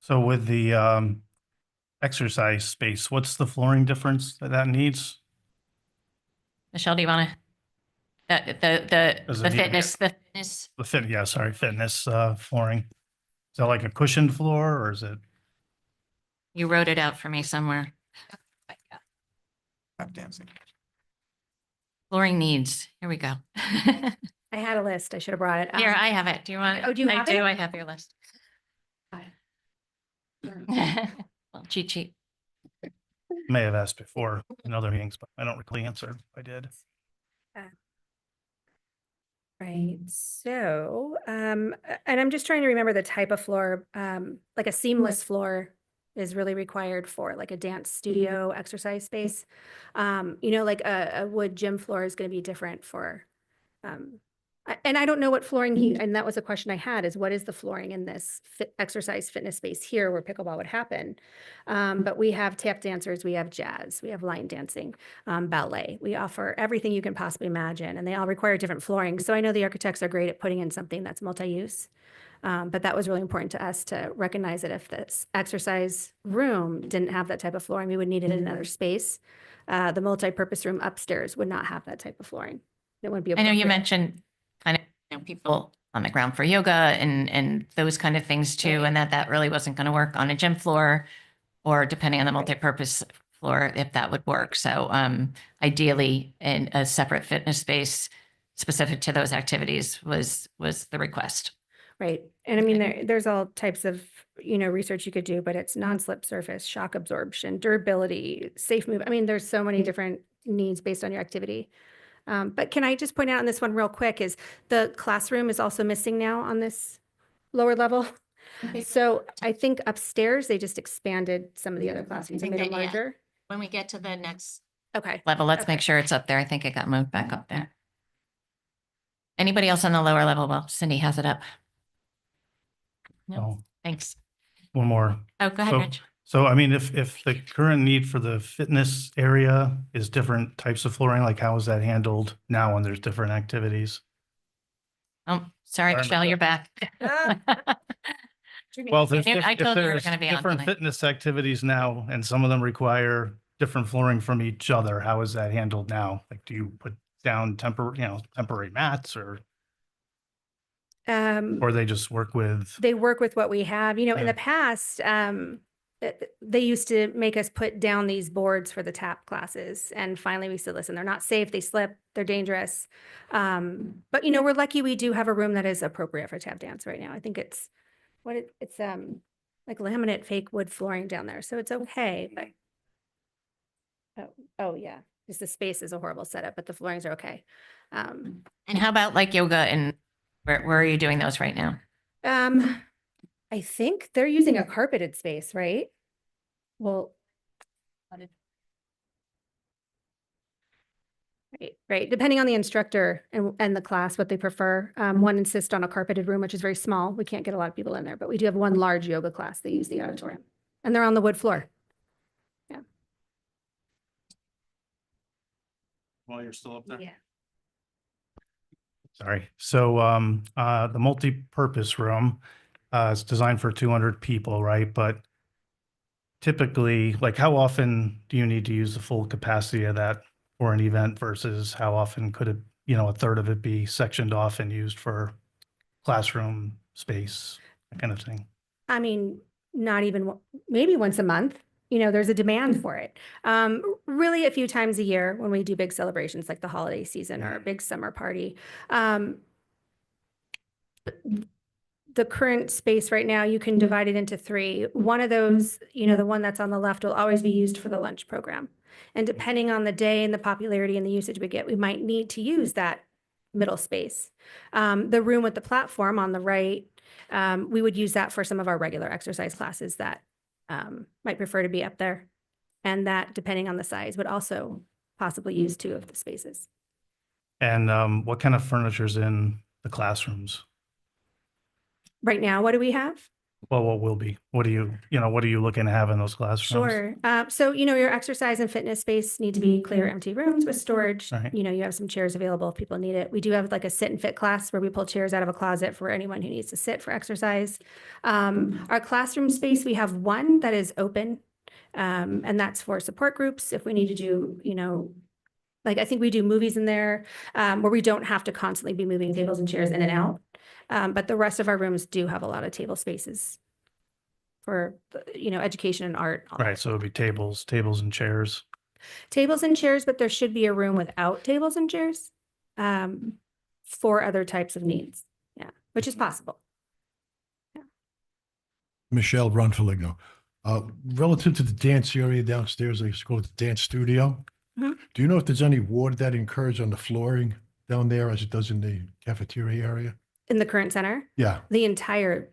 So with the exercise space, what's the flooring difference that needs? Michelle, do you want to? Does it need- fitness. Fitness flooring. Is that like a cushioned floor, or is it? You wrote it out for me somewhere. Tap dancing. Flooring needs. Here we go. I had a list. I should have brought it. Here, I have it. Do you want it? Oh, do you I have do. it? I have your list. Well, cheat sheet. May have asked before in other meetings, but I don't recall the answer. If I did. Right. So, and I'm just trying to remember the type of floor, like a seamless floor is really required for like a dance studio exercise space. Like a wood gym floor is going to be different for, and I don't know what flooring and that was a question I had, is what is the flooring in this exercise fitness space here where pickleball would happen? But we have tap dancers, we have jazz, we have line dancing, ballet. We offer everything you can possibly imagine, and they all require different flooring. So I know the architects are great at putting in something that's multi-use. But that was really important to us to recognize that if this exercise room didn't have that type of flooring, we would need it in another space. The multi-purpose room upstairs would not have that type of flooring. It wouldn't be. I know you appropriate. mentioned kind of people on the ground for yoga and those kind of things too, and that really wasn't going to work on a gym floor, or depending on the multi-purpose floor, if that would work. So ideally, in a separate fitness space specific to those activities was the request. Right. And I mean, there's all types of, research you could do, but it's non-slip surface, shock absorption, durability, safe move. I mean, there's so many different needs based on your activity. But can I just point out on this one real quick is the classroom is also missing now on this lower level. So I think upstairs, they just expanded some of the other classrooms and made it Yeah. larger. When we get to the next Okay. level, let's make Okay. sure it's up there. I think it got moved back up there. Anybody else on the lower level? Well, Cindy has it up. No, Oh, thanks. one more. Oh, go ahead, So- Rich. So I mean, if the current need for the fitness area is different types of flooring, like how is that handled now when there's different activities? Oh, sorry, Sorry, Michelle, you're back. Well, if there's, I knew- I if told you you were there's gonna be on different tonight. fitness activities now and some of them require different flooring from each other, how is that handled now? Like, do you put down temporary mats or they just work with? They work with what we have, in Yeah. the past, they used to make us put down these boards for the tap classes. And finally we said, listen, they're not safe. They slip, they're dangerous. But we're lucky we do have a room that is appropriate for tap dance right now. I think it's like laminate fake wood flooring down there. So it's okay, but oh yeah, just the space is a horrible setup, but the floorings are okay. And how about like yoga and where are you doing those right now? I think they're using a carpeted space, right? Well. Right. Depending on the instructor and the class, what they prefer. One insists on a carpeted room, which is very small. We can't get a lot of people in there, but we do have one large yoga class. They use the auditorium and they're on the wood floor. Yeah. While you're still up there? Yeah. Sorry. So the multi-purpose room is designed for 200 people, right? But typically, like how often do you need to use the full capacity of that for an event versus how often could it, a third of it be sectioned off and used for classroom space, that kind of thing? I mean, not even, maybe once a month. There's a demand for it. Really a few times a year when we do big celebrations like the holiday season or a big summer party. The current space right now, you can divide it into three. One of those, the one that's on the left will always be used for the lunch program. And depending on the day and the popularity and the usage we get, we might need to use that middle space. The room with the platform on the right, we would use that for some of our regular exercise classes that might prefer to be up there. And that, depending on the size, would also possibly use two of the spaces. And what kind of furniture's in the classrooms? Right now, what do we have? Well, what will be? What are you looking to have in those classrooms? Sure. So, your exercise and fitness space need to be clear, empty rooms with storage. Right. You have some chairs available if people need it. We do have like a sit and fit class where we pull chairs out of a closet for anyone who needs to sit for exercise. Our classroom space, we have one that is open, and that's for support groups. If we need to do, like I think we do movies in there, where we don't have to constantly be moving tables and chairs in and out. But the rest of our rooms do have a lot of table spaces for, education and art. Right, so it'd be tables and chairs. Tables and chairs, but there should be a room without tables and chairs for other types of needs. Yeah, which is possible. Michelle Ronfeligno. Relative to the dance area downstairs, I used to call it the dance studio. Mhm. Do you know if there's any water that incurs on the flooring down there as it does in the cafeteria area? In the current center, Yeah, the entire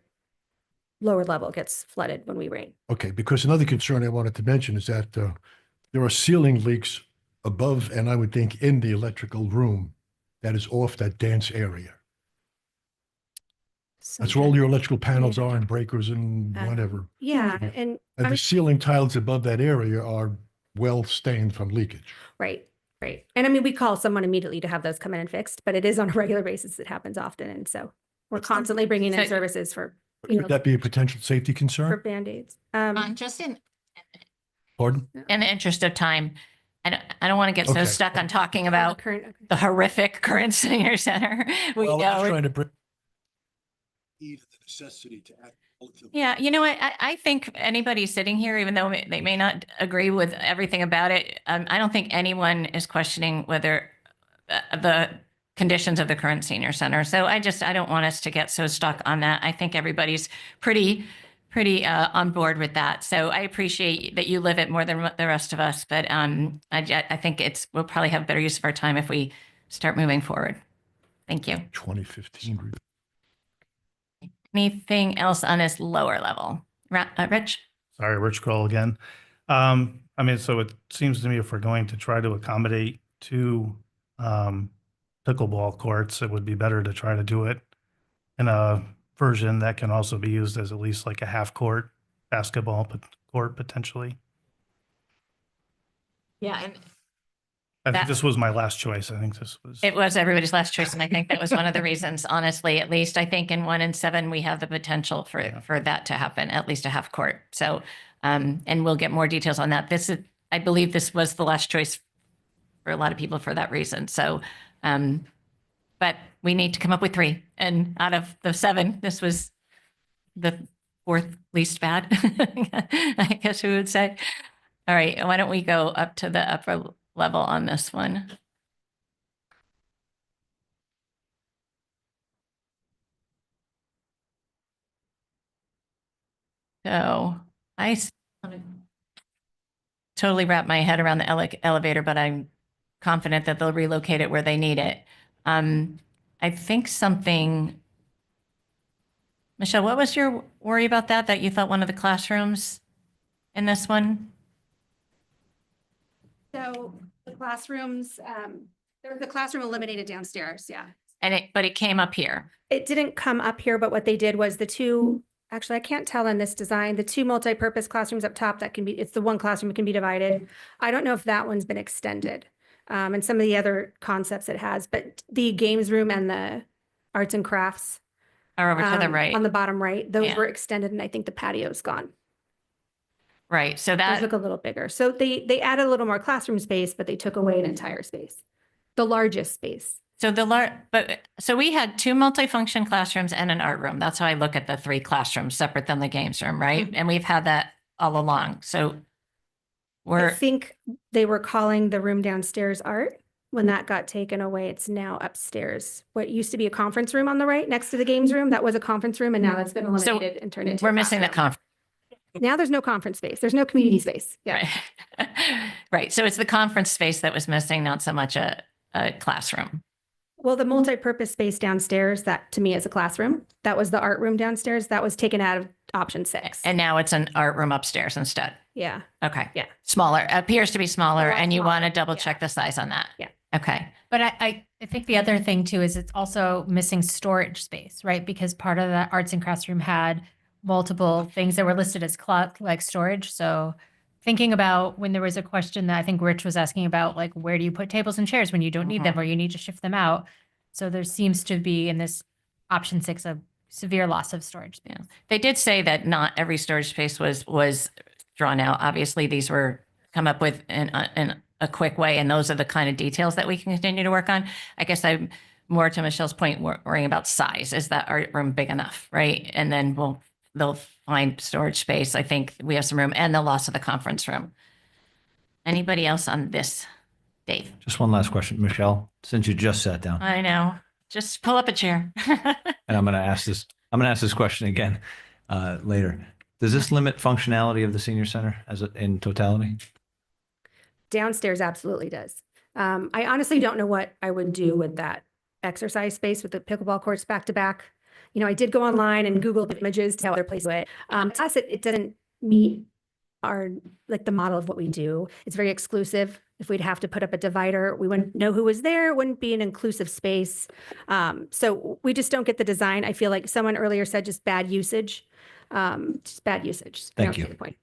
lower level gets flooded when we rain. okay, because another concern I wanted to mention is that there are ceiling leaks above and I would think in the electrical room that is off that dance area. That's where all your electrical panels are and breakers and whatever. Yeah, and And the ceiling tiles above that area are well stained from leakage. right. And I mean, we call someone immediately to have those come in and fixed, but it is on a regular basis. It happens often. And so we're constantly bringing in So- services for, Could that be a potential safety for concern? Band-Aids. Just in Pardon? the interest of time, I don't want to get so Okay. stuck on talking about Current, the horrific current senior center. We Well, I'm know. trying to bring the necessity to act. Yeah, I think anybody sitting here, even though they may not agree with everything about it, I don't think anyone is questioning whether the conditions of the current senior center. So I don't want us to get so stuck on that. I think everybody's pretty on board with that. So I appreciate that you live it more than the rest of us, but I think we'll probably have better use of our time if we start moving forward. Thank you. 2015. Anything else on this lower level? Rich? Sorry, Rich Kroll again. I mean, so it seems to me if we're going to try to accommodate two pickleball courts, it would be better to try to do it in a version that can also be used as at least like a half court basketball court potentially. Yeah, and I think that- this was my last choice. I think this was. it was everybody's last choice, and I think that was one of the reasons, honestly, at least I think in 1 and 7, we have the potential for that to happen, at least a half court. So, and we'll get more details on that. I believe this was the last choice for a lot of people for that reason. So, but we need to come up with 3. And out of the 7, this was the 4th least bad, I guess we would say. All right, why don't we go up to the upper level on this one? So totally wrap my head around the elevator, but I'm confident that they'll relocate it where they need it. I think Michelle, what was your worry about that you thought one of the classrooms in this one? So the classrooms, there's the classroom eliminated downstairs, yeah. But it came up here. It didn't come up here, but what they did was actually, I can't tell in this design, the 2 multi-purpose classrooms up top it's the one classroom that can be divided. I don't know if that one's been extended. And some of the other concepts it has, but the games room and the arts and crafts Are over to the right. on the bottom right, those Yeah. were extended, and I think the patio's gone. Right, so Those that, look a little bigger. So they added a little more classroom space, but they took away an entire space, the largest space. so we had 2 multifunction classrooms and an art room. That's how I look at the 3 classrooms separate than the games room, right? And we've had that all along. So I think they were calling the room downstairs art. When that got taken away, it's now upstairs. What used to be a conference room on the right next to the games room, that was a conference room, and now that's been eliminated and turned into. we're a missing the classroom. conference. Now there's no conference space. There's no community space. Yeah. Right. Right. So it's the conference space that was missing, not so much a classroom. Well, the multi-purpose space downstairs, that to me is a classroom. That was the art room downstairs. That was taken out of option 6. And now it's an art room upstairs instead. Yeah. Okay. Yeah. Smaller, appears to be smaller, lot and you want to smaller, double yeah. check the size on that. Yeah. Okay. But I think the other thing too is it's also missing storage space, right? Because part of the arts and crafts room had multiple things that were listed as like storage. So thinking about when there was a question that I think Rich was asking about, like, where do you put tables and chairs when you don't need them or you need to shift them out? So there seems to be in this option 6 a severe loss of storage space. Yeah. They did say that not every storage space was drawn out. Obviously, these were come up with in a quick way, and those are the kind of details that we can continue to work on. I guess I'm more to Michelle's point, worrying about size. Is that art room big enough, right? And then they'll find storage space. I think we have some room, and the loss of the conference room. Anybody else on this, Dave? Just one last question, Michelle, since you just sat down, I know. Just pull up a chair. and I'm going to ask this question again later. Does this limit functionality of the senior center in totality? Downstairs absolutely does. I honestly don't know what I would do with that exercise space with the pickleball courts back to back. You know, I did go online and Google images to how other places do it. To us, it doesn't meet the model of what we do. It's very exclusive. If we'd have to put up a divider, we wouldn't know who was there. It wouldn't be an inclusive space. So we just don't get the design. I feel like someone earlier said just bad usage. Just bad usage. I Thank don't see you. the point.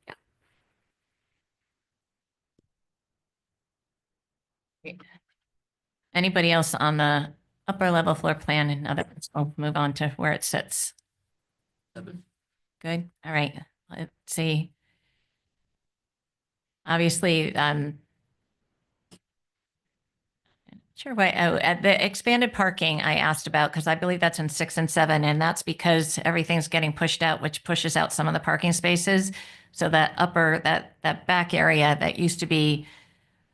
Yeah. Anybody else on the upper level floor plan? And others, we'll move on to where it sits. Good. All right. Let's see. Obviously, sure. Why? Oh, at the expanded parking I asked about, because I believe that's in 6 and 7, and that's because everything's getting pushed out, which pushes out some of the parking spaces. So that that back area that used to be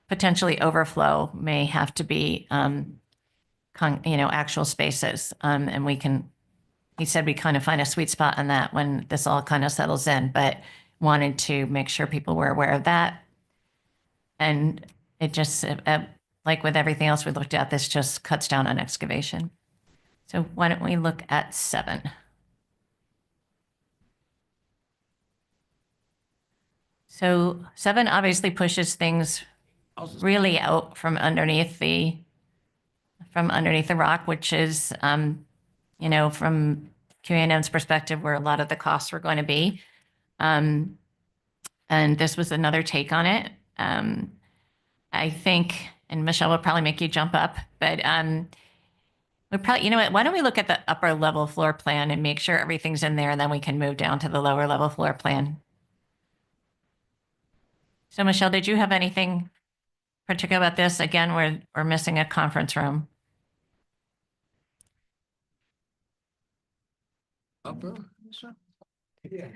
potentially overflow may have to be actual spaces. And he said we kind of find a sweet spot on that when this all kind of settles in, but wanted to make sure people were aware of that. And it just, like with everything else we looked at, this just cuts down on excavation. So why don't we look at 7? So 7 obviously pushes things really out from underneath the rock, which is, from QANM's perspective, where a lot of the costs were going to be. And this was another take on it. I think, and Michelle will probably make you jump up, but we probably, you know what, why don't we look at the upper level floor plan and make sure everything's in there, and then we can move down to the lower level floor plan. So Michelle, did you have anything particular about this? Again, we're missing a conference room.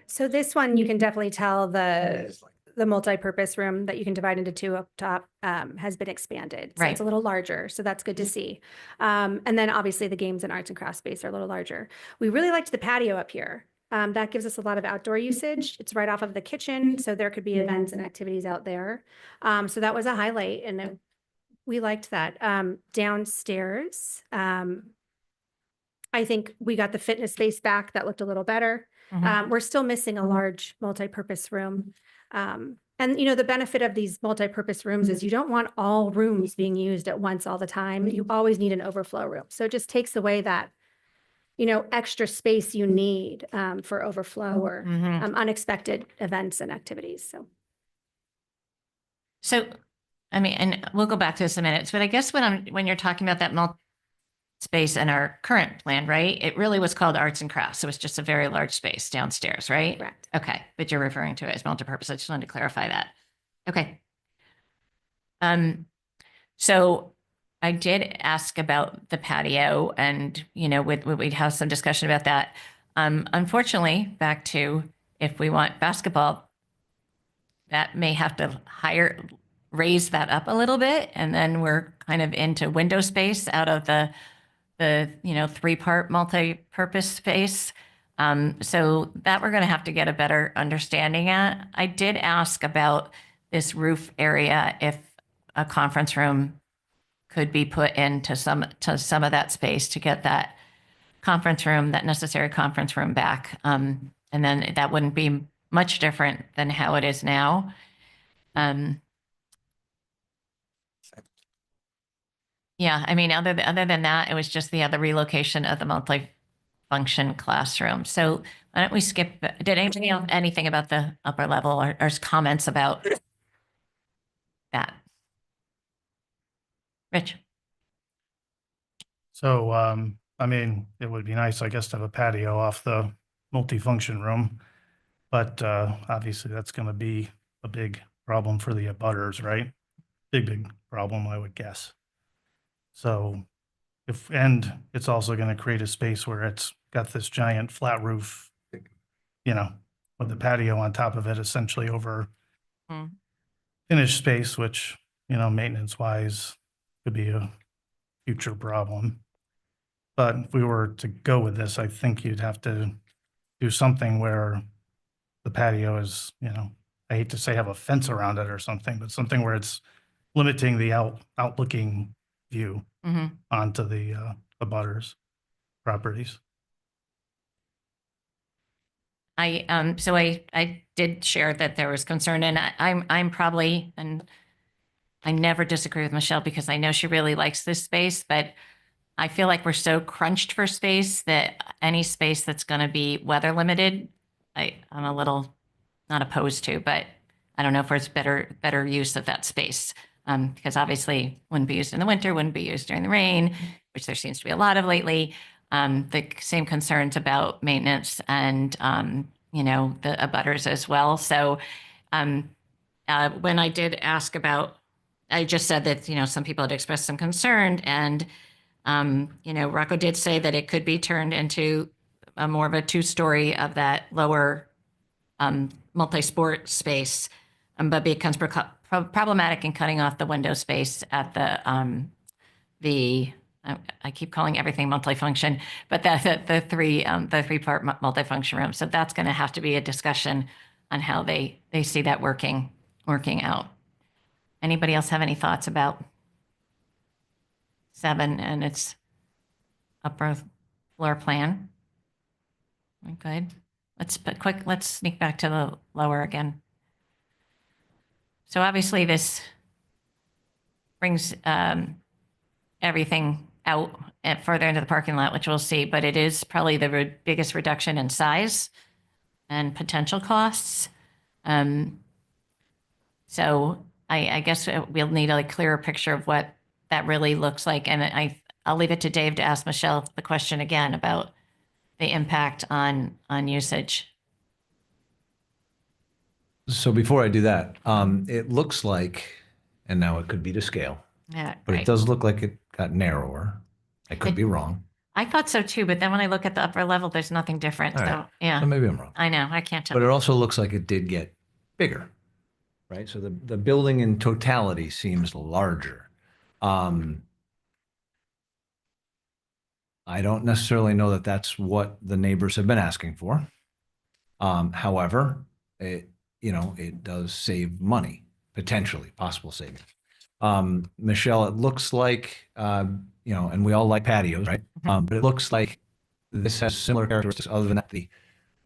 So this one, you can definitely tell the multi-purpose room that you can divide into 2 up top has been expanded. So Right. it's a little larger, so that's good to see. And then obviously the games and arts and crafts space are a little larger. We really liked the patio up here. That gives us a lot of outdoor usage. It's right off of the kitchen, so there could be events and activities out there. So that was a highlight, and we liked that. Downstairs, I think we got the fitness space back. That looked a little better. We're still missing a large multi-purpose room. And the benefit of these multi-purpose rooms is you don't want all rooms being used at once all the time. You always need an overflow room. So it just takes away that, extra space you need for overflow or unexpected events and activities. So, I mean, and we'll go back to this in a minute, but I guess when you're talking about that space in our current plan, right? It really was called arts and crafts. So it's just a very large space downstairs, right? Correct. Okay. But you're referring to it as multipurpose. I just wanted to clarify that. Okay. So I did ask about the patio, and, we'd have some discussion about that. Unfortunately, back to if we want basketball, that may have to raise that up a little bit. And then we're kind of into window space out of the 3-part multi-purpose space. So that we're going to have to get a better understanding at. I did ask about this roof area, if a conference room could be put into some of that space to get that necessary conference room back. And then that wouldn't be much different than how it is now. Yeah, I mean, other than that, it was just the other relocation of the multi-function classroom. So why don't we skip? Did anybody have anything about the upper level or comments about that? Rich? So, I mean, it would be nice, I guess, to have a patio off the multifunction room. But obviously that's going to be a big problem for the abutters, right? Big problem, I would guess. So and it's also going to create a space where it's got this giant flat roof, with the patio on top of it, essentially over finished space, which, maintenance wise could be a future problem. But if we were to go with this, I think you'd have to do something where the patio is, I hate to say have a fence around it or something, but something where it's limiting the outlooking view onto the abutters properties. So I did share that there was concern, and I'm probably, and I never disagree with Michelle because I know she really likes this space, but I feel like we're so crunched for space that any space that's going to be weather limited, I'm a little not opposed to, but I don't know if it's better use of that space. Because obviously wouldn't be used in the winter, wouldn't be used during the rain, which there seems to be a lot of lately. The same concerns about maintenance and, the abutters as well. So when I did ask about, I just said that, some people had expressed some concern, and, Rocco did say that it could be turned into more of a 2-story of that lower multi-sport space, but becomes problematic in cutting off the window space at the I keep calling everything multifunction, but the three-part multifunction room. So that's going to have to be a discussion on how they see that working out. Anybody else have any thoughts about 7 and its upper floor plan? Good. Let's sneak back to the lower again. So obviously this brings everything out and further into the parking lot, which we'll see, but it is probably the biggest reduction in size and potential costs. So I guess we'll need a clearer picture of what that really looks like. And I'll leave it to Dave to ask Michelle the question again about the impact on usage. So before I do that, it looks like, and now it could be to scale, Yeah, but right. it does look like it got narrower. I could be wrong. I thought so too, but then when I look at the upper level, there's nothing different. All So right. yeah, So maybe I'm wrong. I know, I can't tell. But it also looks like it did get bigger, right? So the building in totality seems larger. I don't necessarily know that that's what the neighbors have been asking for. However, it does save money, potentially, possible savings. Michelle, it looks like, and we all like patios, right? But it looks like this has similar characteristics other than that the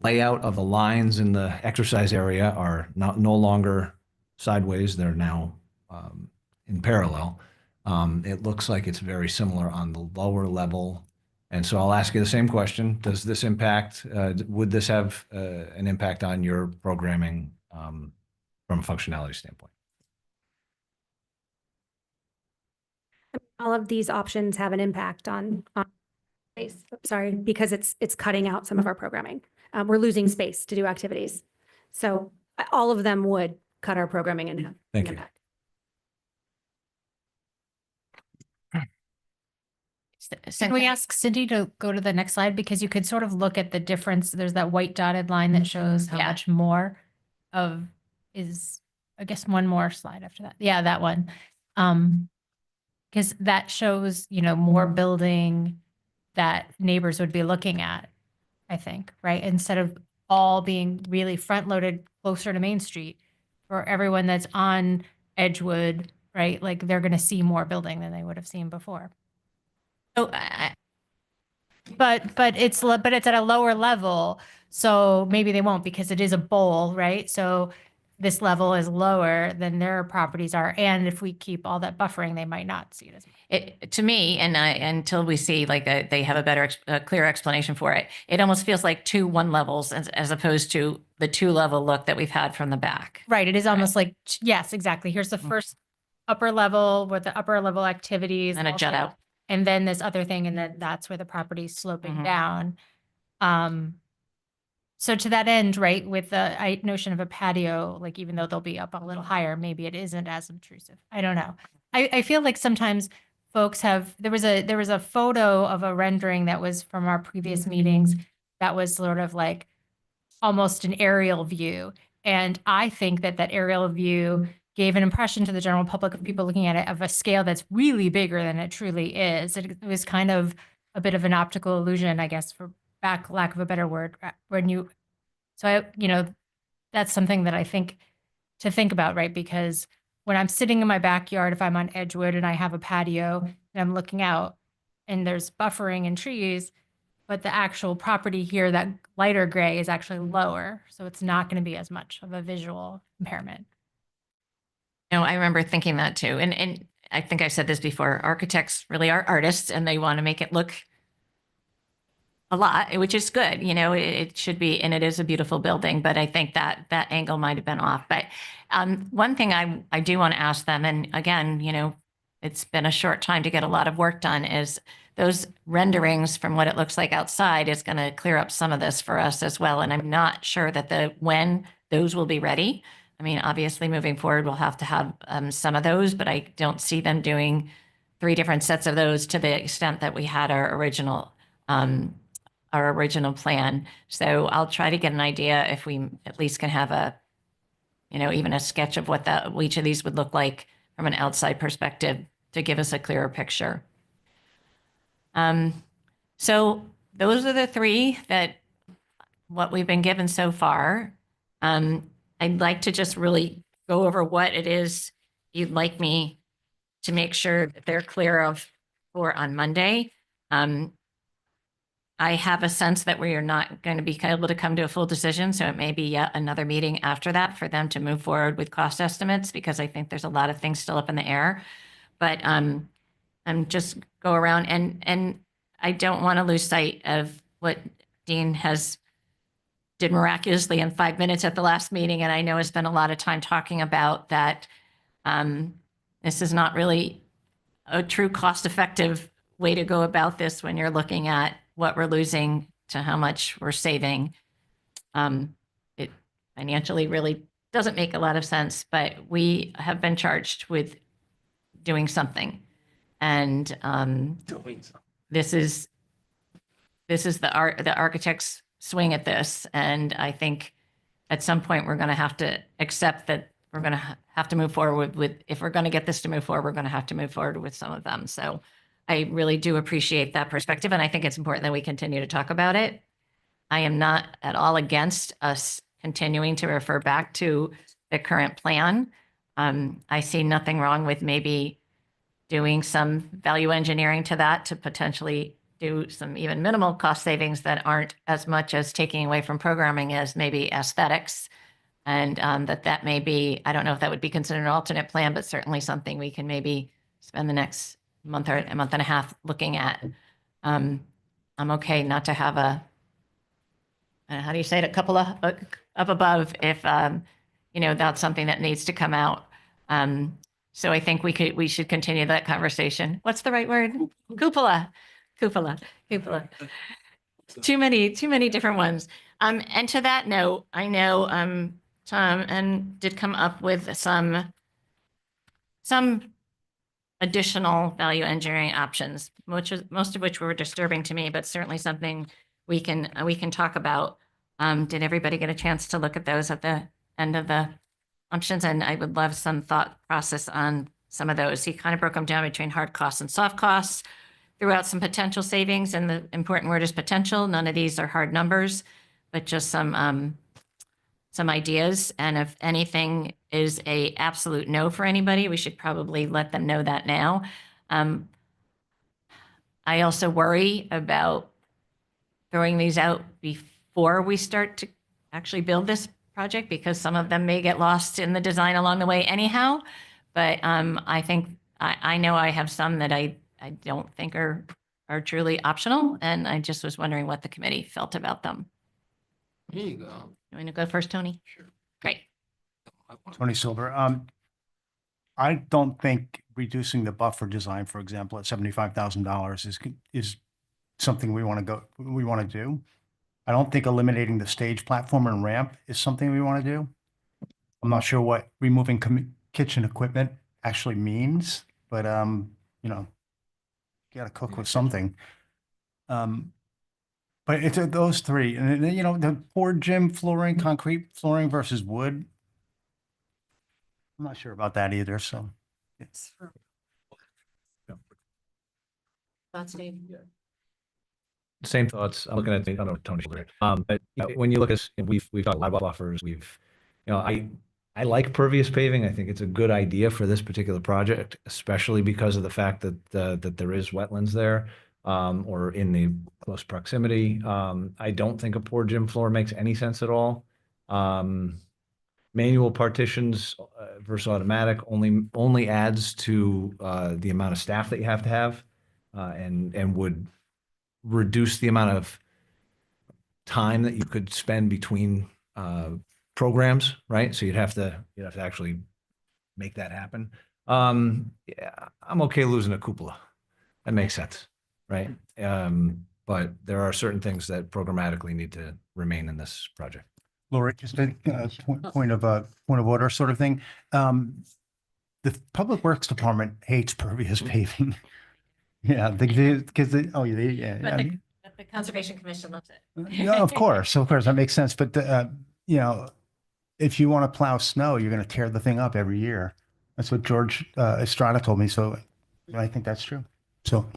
layout of the lines in the exercise area are no longer sideways. They're now in parallel. It looks like it's very similar on the lower level. And so I'll ask you the same question. Does this impact, would this have an impact on your programming from a functionality standpoint? All of these options have an impact on space. Sorry, because it's cutting out some of our programming. We're losing space to do activities. So all of them would cut our programming in half. Thank you. Can we ask Cindy to go to the next slide? Because you could sort of look at the difference. There's that white dotted line that shows how much more is, I guess, one more slide after that. Yeah, that one. Because that shows, more building that neighbors would be looking at, I think, right? Instead of all being really front loaded closer to Main Street for everyone that's on Edgewood, right? Like they're going to see more building than they would have seen before. So, but it's at a lower level, so maybe they won't because it is a bowl, right? So this level is lower than their properties are, and if we keep all that buffering, they might not see it as much. To me, until we see they have a better, clear explanation for it, it almost feels like 2 1 levels as opposed to the 2-level look that we've had from the back. Right. It is almost like, yes, exactly. Here's the first upper level with the upper level activities And a jut out. And then this other thing, and then that's where the property's sloping down. So to that end, right, with the notion of a patio, like even though they'll be up a little higher, maybe it isn't as intrusive. I don't know. I feel like sometimes folks there was a photo of a rendering that was from our previous meetings that was sort of like almost an aerial view. And I think that aerial view gave an impression to the general public of people looking at it of a scale that's really bigger than it truly is. It was kind of a bit of an optical illusion, I guess, for lack of a better word. That's something that I think to think about, right? Because when I'm sitting in my backyard, if I'm on Edgewood and I have a patio and I'm looking out and there's buffering and trees, but the actual property here, that lighter gray is actually lower. So it's not going to be as much of a visual impairment. I remember thinking that too. And I think I said this before, architects really are artists and they want to make it look a lot, which is good. It should be, and it is a beautiful building, but I think that angle might have been off. But one thing I do want to ask them, and again, it's been a short time to get a lot of work done, is those renderings from what it looks like outside is going to clear up some of this for us as well. And I'm not sure that when those will be ready. I mean, obviously moving forward, we'll have to have some of those, but I don't see them doing 3 different sets of those to the extent that we had our original plan. So I'll try to get an idea if we at least can have even a sketch of what each of these would look like from an outside perspective to give us a clearer picture. So those are the three that what we've been given so far. I'd like to just really go over what it is you'd like me to make sure that they're clear of for on Monday. I have a sense that we are not going to be able to come to a full decision, so it may be yet another meeting after that for them to move forward with cost estimates, because I think there's a lot of things still up in the air. But I'm just go around and I don't want to lose sight of what Dean did miraculously in 5 minutes at the last meeting, and I know has spent a lot of time talking about that. This is not really a true cost-effective way to go about this when you're looking at what we're losing to how much we're saving. It financially really doesn't make a lot of sense, but we have been charged with doing something. And this is the architect's swing at this. And I think at some point we're going to have to accept that we're going to have to move forward with, if we're going to get this to move forward, we're going to have to move forward with some of them. So I really do appreciate that perspective. And I think it's important that we continue to talk about it. I am not at all against us continuing to refer back to the current plan. I see nothing wrong with maybe doing some value engineering to that to potentially do some even minimal cost savings that aren't as much as taking away from programming as maybe aesthetics. And that may be, I don't know if that would be considered an alternate plan, but certainly something we can maybe spend the next month or a month and a half looking at. I'm okay not to have how do you say it, a couple of up above if, that's something that needs to come out. So I think we should continue that conversation. What's the right word? Cupola. Too many different ones. And to that note, I know Tom did come up with some additional value engineering options, most of which were disturbing to me, but certainly something we can talk about. Did everybody get a chance to look at those at the end of the options? And I would love some thought process on some of those. He kind of broke them down between hard costs and soft costs, threw out some potential savings, and the important word is potential. None of these are hard numbers, but just some ideas. And if anything is a absolute no for anybody, we should probably let them know that now. I also worry about throwing these out before we start to actually build this project, because some of them may get lost in the design along the way anyhow. But I think I know I have some that I don't think are truly optional, and I just was wondering what the committee felt about them. Here you go. You want to go first, Tony? Sure. Great. Tony Silver. I don't think reducing the buffer design, for example, at $75,000 is something we want to do. I don't think eliminating the stage platform and ramp is something we want to do. I'm not sure what removing kitchen equipment actually means, but you got to cook with something. But it's those three, and the poor gym flooring, concrete flooring versus wood. I'm not sure about that either. So it's. Thoughts, Dave? Same thoughts. I'm looking at, I don't know, Tony. But when you look at, we've talked a lot about buffers. I like pervious paving. I think it's a good idea for this particular project, especially because of the fact that there is wetlands there, or in the close proximity. I don't think a pour gym floor makes any sense at all. Manual partitions versus automatic only adds to the amount of staff that you have to have, and would reduce the amount of time that you could spend between programs, right? So you'd have to actually make that happen. Yeah, I'm okay losing a cupola. That makes sense, right? But there are certain things that programmatically need to remain in this project. Lori, just a point of order sort of thing. The Public Works Department hates pervious paving. Yeah, because But the Conservation Commission loves it. Yeah, of course, that makes sense. But if you want to plow snow, you're going to tear the thing up every year. That's what George Estrada told me. So I think that's true. So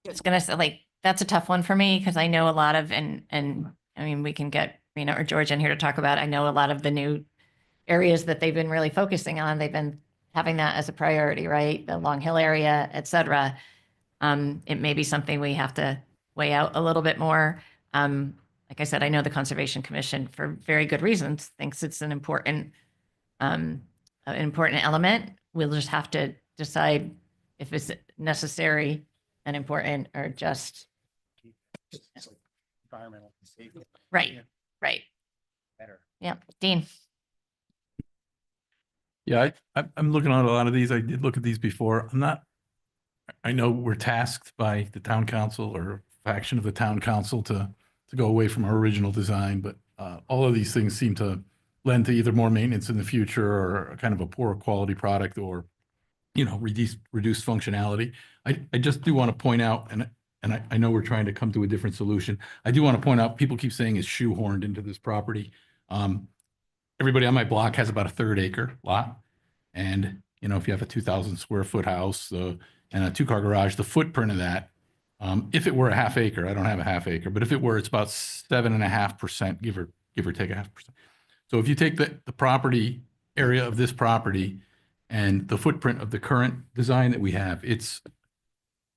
was gonna say, like, that's a tough one for me because I know a lot of, and I mean, we can get Rena or George in here to talk about. I know a lot of the new areas that they've been really focusing on. They've been having that as a priority, right? The Long Hill area, et cetera. It may be something we have to weigh out a little bit more. Like I said, I know the Conservation Commission, for very good reasons, thinks it's an important element. We'll just have to decide if it's necessary and important or just Environmental safety. right, right. Better. Yeah, Dean. Yeah, I'm looking at a lot of these. I did look at these before. I know we're tasked by the town council or a faction of the town council to go away from our original design, but all of these things seem to lend to either more maintenance in the future or kind of a poor quality product or, you know, reduced functionality. I just do want to point out, and I know we're trying to come to a different solution. I do want to point out, people keep saying it's shoehorned into this property. Everybody on my block has about a 1/3 acre lot. And, you know, if you have a 2,000 square foot house and a 2-car garage, the footprint of that, if it were a 1/2 acre, I don't have a 1/2 acre, but if it were, it's about 7.5%, give or take 0.5%. So if you take the property area of this property and the footprint of the current design that we have, it's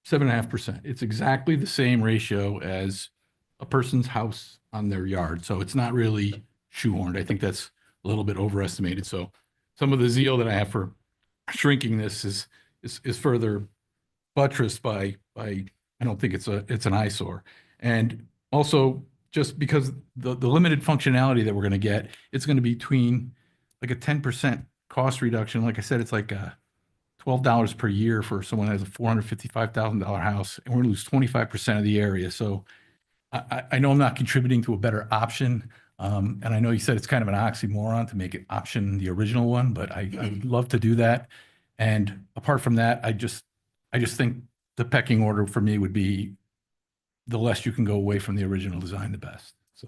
7.5%. It's exactly the same ratio as a person's house on their yard. So it's not really shoehorned. I think that's a little bit overestimated. So some of the zeal that I have for shrinking this is further buttressed by I don't think it's an eyesore. And also just because the limited functionality that we're going to get, it's going to be between like a 10% cost reduction. Like I said, it's like $12 per year for someone that has a $455,000 house, and we're going to lose 25% of the area. So I know I'm not contributing to a better option. And I know you said it's kind of an oxymoron to make it option the original one, but I'd love to do that. And apart from that, I just think the pecking order for me would be the less you can go away from the original design, the best. So.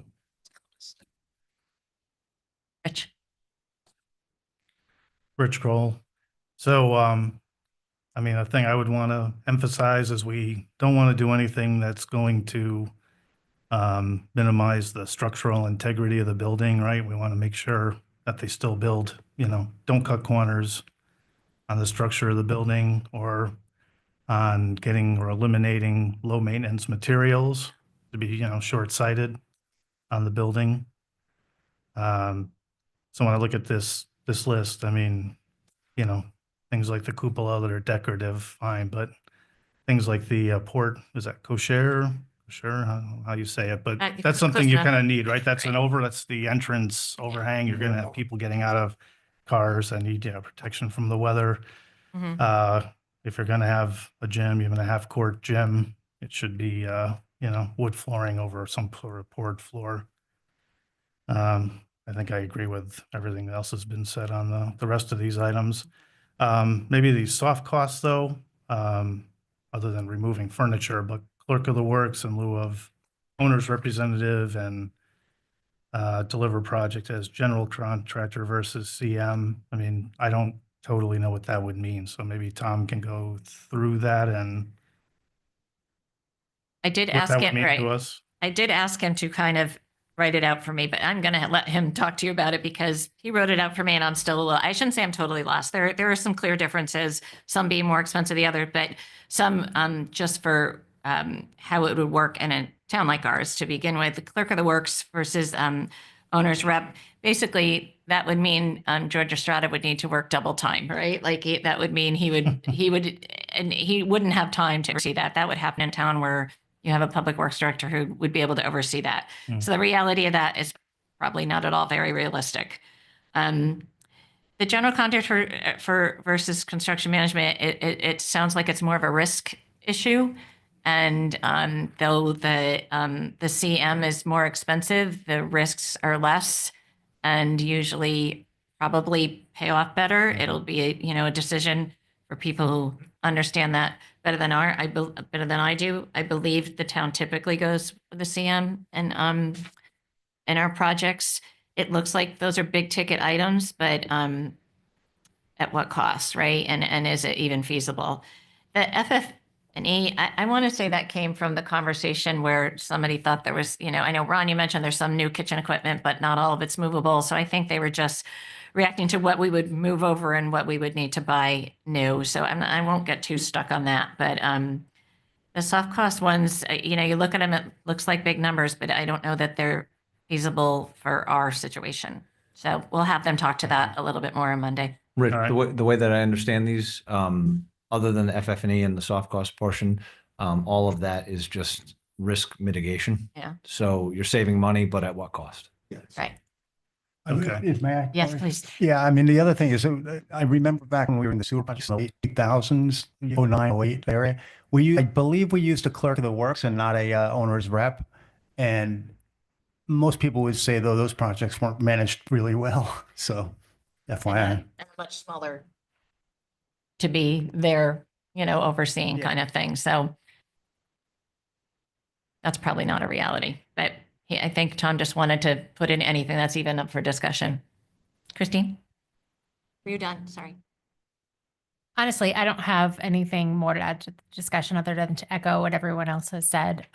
Rich Kroll. So, I mean, the thing I would want to emphasize is we don't want to do anything that's going to minimize the structural integrity of the building, right? We want to make sure that they still build, you know, don't cut corners on the structure of the building or on getting or eliminating low maintenance materials to be, you know, short-sighted on the building. So when I look at this list, I mean, you know, things like the cupola that are decorative, fine, but things like the port, is that kosher? Sure, how you say it, but that's something you kind of need, right? That's that's the entrance overhang. You're gonna have people getting out of cars and need, you know, protection from the weather. If you're gonna have a gym, even a half-court gym, it should be, you know, wood flooring over some sort of poured floor. I think I agree with everything else has been said on the rest of these items. Maybe these soft costs though, other than removing furniture, but clerk of the works in lieu of owner's representative and deliver project as general contractor versus CM. I mean, I don't totally know what that would mean. So maybe Tom can go through that and I did what ask that would him, mean right. to us. I did ask him to kind of write it out for me, but I'm going to let him talk to you about it because he wrote it out for me and I'm still a little, I shouldn't say I'm totally lost. There are some clear differences, some being more expensive than the other, but some just for how it would work in a town like ours to begin with. The clerk of the works versus owner's rep. Basically, that would mean George Estrada would need to work double time, right? Like that would mean he wouldn't have time to oversee that. That would happen in town where you have a public works director who would be able to oversee that. So the reality of that is probably not at all very realistic. The general contractor for versus construction management, it sounds like it's more of a risk issue. And though the CM is more expensive, the risks are less and usually probably pay off better. It'll be a decision for people who understand that better than I do. I believe the town typically goes with the CM and in our projects. It looks like those are big ticket items, but at what cost, right? And is it even feasible? The An E, I want to say that came from the conversation where somebody thought there was, I know Ron, you mentioned there's some new kitchen equipment, but not all of it's movable. So I think they were just reacting to what we would move over and what we would need to buy new. So I won't get too stuck on that, but the soft cost ones, you look at them, it looks like big numbers, but I don't know that they're feasible for our situation. So we'll have them talk to that a little bit more on Monday. Rich, All right. the way that I understand these, other than the FF&E and the soft cost portion, all of that is just risk mitigation. Yeah. So you're saving money, but at what cost? Right. Okay. If may I? Yes, Cory? please. Yeah, I mean, the other thing is, I remember back when we were in the sewer projects in the 2000s, 09, 08 area, I believe we used a clerk of the works and not a owner's rep. And most people would say, though, those projects weren't managed really well. So FYI. And much smaller to be there, overseeing kind of thing. So that's probably not a reality, but I think Tom just wanted to put in anything that's even up for discussion. Christine? Were you done? Sorry. Honestly, I don't have anything more to add to the discussion other than to echo what everyone else has said.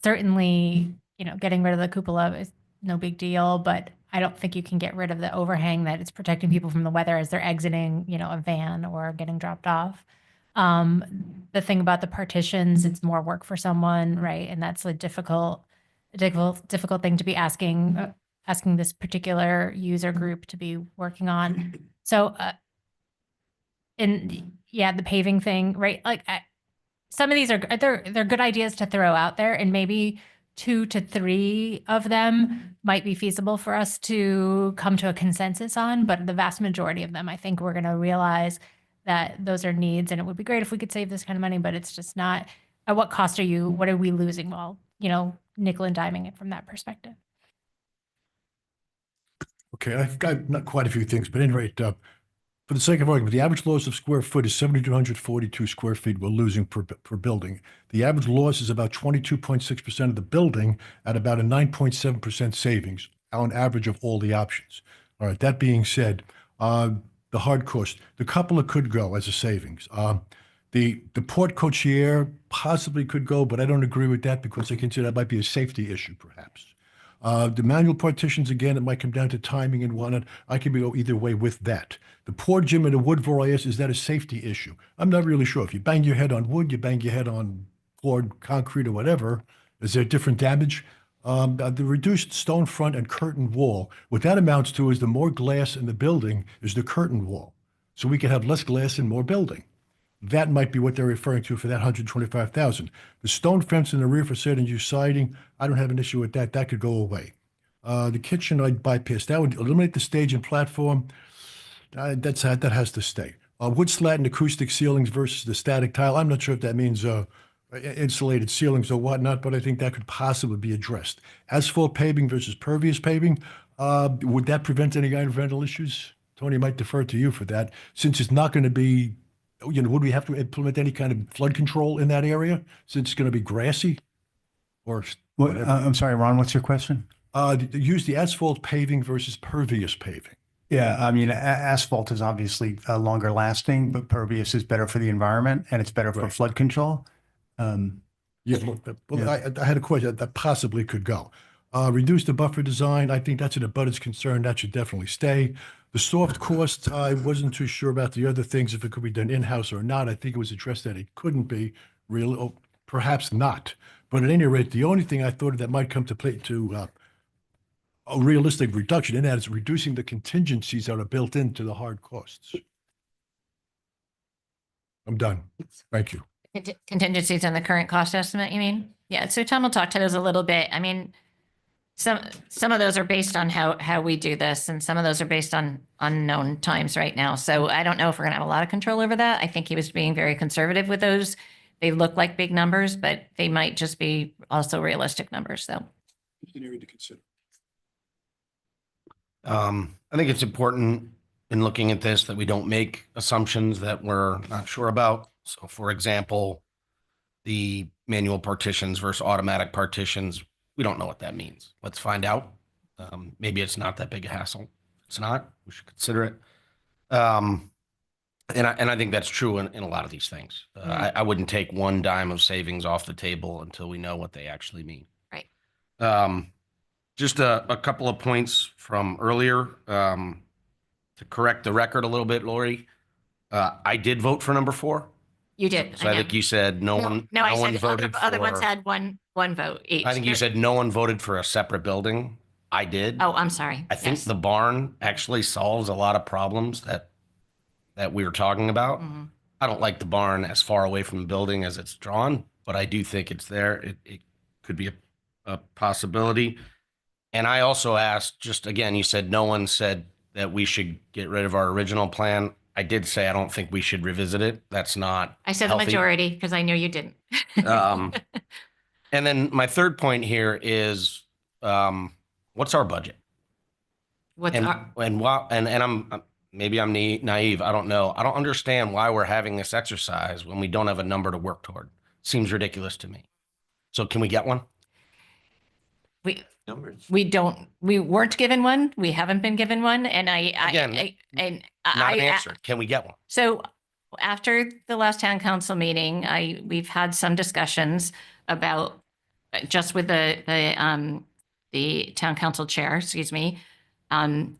Certainly, getting rid of the cupola is no big deal, but I don't think you can get rid of the overhang that it's protecting people from the weather as they're exiting, a van or getting dropped off. The thing about the partitions, it's more work for someone, right? And that's a difficult thing to be asking this particular user group to be working on. So, and yeah, the paving thing, right? Like some of these they're good ideas to throw out there, and maybe 2 to 3 of them might be feasible for us to come to a consensus on, but the vast majority of them, I think we're going to realize that those are needs, and it would be great if we could save this kind of money, but it's just not. At what cost what are we losing while, nickel and diming it from that perspective? Okay, I've got not quite a few things, but at any rate, for the sake of argument, the average loss of square foot is 7,242 square feet we're losing per building. The average loss is about 22.6% of the building at about a 9.7% savings on average of all the options. All right, that being said, the hard cost, the cupola could go as a savings. The porte cochere possibly could go, but I don't agree with that because I consider that might be a safety issue perhaps. The manual partitions, again, it might come down to timing and whatnot. I can go either way with that. The poured gym and the wood variety, is that a safety issue? I'm not really sure. If you bang your head on wood, you bang your head on poured concrete or whatever, is there different damage? The reduced stone front and curtain wall, what that amounts to is the more glass in the building is the curtain wall. So we can have less glass and more building. That might be what they're referring to for that 125,000. The stone fence in the rear facade and use siding, I don't have an issue with that. That could go away. The kitchen, I'd bypass. That would eliminate the stage and platform. That has to stay. Wood slat and acoustic ceilings versus the static tile. I'm not sure if that means insulated ceilings or whatnot, but I think that could possibly be addressed. Asphalt paving versus pervious paving. Would that prevent any environmental issues? Tony, I might defer to you for that. Since it's not going to be, would we have to implement any kind of flood control in that area since it's going to be grassy? Or whatever? I'm sorry, Ron, what's your question? Use the asphalt paving versus pervious paving. Yeah, I mean, asphalt is obviously longer lasting, but pervious is better for the environment and it's better for flood control. I had a question that possibly could go. Reduce the buffer design. I think that's an abutter's concern. That should definitely stay. The soft cost, I wasn't too sure about the other things, if it could be done in-house or not. I think it was addressed that it couldn't be really, or perhaps not. But at any rate, the only thing I thought that might come to play to a realistic reduction in that is reducing the contingencies that are built into the hard costs. I'm done. Thank you. Contingencies in the current cost estimate, you mean? Yeah, so Tom will talk to those a little bit. I mean, some of those are based on how we do this, and some of those are based on unknown times right now. So I don't know if we're gonna have a lot of control over that. I think he was being very conservative with those. They look like big numbers, but they might just be also realistic numbers, so. An area to consider. I think it's important in looking at this that we don't make assumptions that we're not sure about. So for example, the manual partitions versus automatic partitions, we don't know what that means. Let's find out. Maybe it's not that big a hassle. If it's not, we should consider it. And I think that's true in a lot of these things. I wouldn't take one dime of savings off the table until we know what they actually mean. Right. Just a couple of points from earlier, to correct the record a little bit, Lori. I did vote for number 4. You did. So I think you said no one I said voted other ones for. had one vote each. I think you said no one voted for a separate building. I did. Oh, I'm sorry. I think Yes. the barn actually solves a lot of problems that we were talking about. Mhm. I don't like the barn as far away from the building as it's drawn, but I do think it's there. It could be a possibility. And I also asked, just again, you said no one said that we should get rid of our original plan. I did say I don't think we should revisit it. That's not I said healthy. the majority because I know you didn't. And then my third point here is, what's our budget? What's And our, I'm maybe I'm naive. I don't know. I don't understand why we're having this exercise when we don't have a number to work toward. Seems ridiculous to me. So can we get one? we weren't given one. We haven't been given one. And Again, Not an answer. Can we get one? So after the last town council meeting, we've had some discussions about just with the town council chair, excuse me. And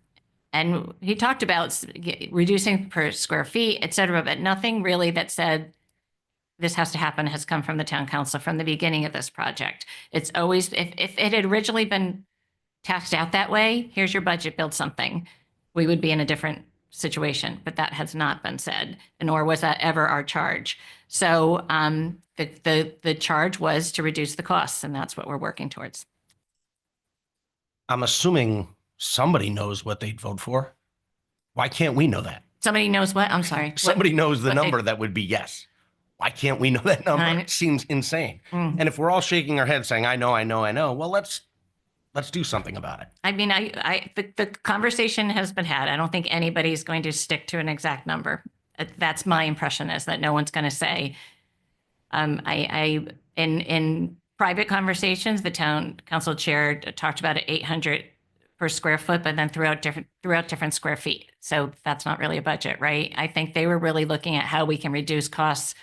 he talked about reducing per square feet, et cetera, but nothing really that said this has to happen has come from the town council from the beginning of this project. It's always, if it had originally been taxed out that way, here's your budget, build something, we would be in a different situation, but that has not been said, nor was that ever our charge. So the charge was to reduce the costs, and that's what we're working towards. I'm assuming somebody knows what they'd vote for. Why can't we know that? Somebody knows what? I'm sorry. Somebody knows the number that would be yes. Why can't we know that number? It seems insane. Mm. And if we're all shaking our heads saying, I know, well, let's do something about it. I mean, the conversation has been had. I don't think anybody's going to stick to an exact number. That's my impression, is that no one's going to say, in private conversations, the town council chair talked about 800 per square foot, but then throughout different square feet. So that's not really a budget, right? I think they were really looking at how we can reduce costs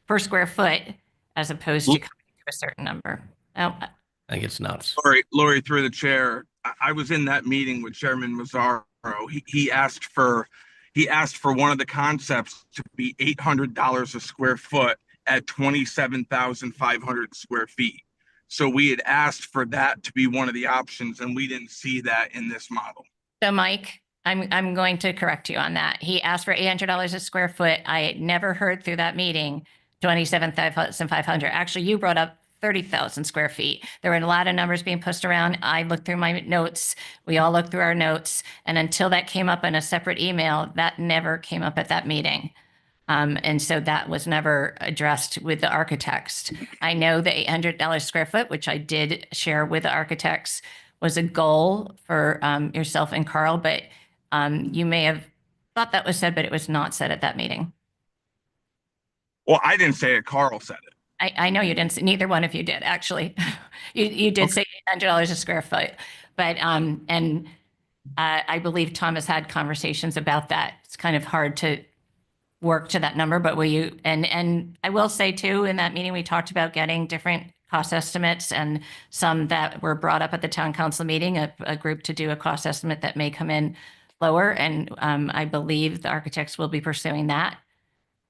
per square foot as opposed to coming to a certain number. Oh, I think it's nuts. Lori, through the chair, I was in that meeting with Chairman Mazzaro. He asked for one of the concepts to be $800 a square foot at 27,500 square feet. So we had asked for that to be one of the options, and we didn't see that in this model. so Mike, I'm going to correct you on that. He asked for $800 a square foot. I never heard through that meeting 27,500. Actually, you brought up 30,000 square feet. There were a lot of numbers being pushed around. I looked through my notes. We all looked through our notes. And until that came up in a separate email, that never came up at that meeting. And so that was never addressed with the architects. I know the $800 square foot, which I did share with the architects, was a goal for yourself and Carl, but you may have thought that was said, but it was not said at that meeting. Well, I didn't say it. Carl said it. I know you didn't, neither one of you did, actually. You did say $800 a square foot, but, and I believe Thomas had conversations about that. It's kind of hard to work to that number, but and I will say too, in that meeting, we talked about getting different cost estimates, and some that were brought up at the town council meeting, a group to do a cost estimate that may come in lower. And I believe the architects will be pursuing that.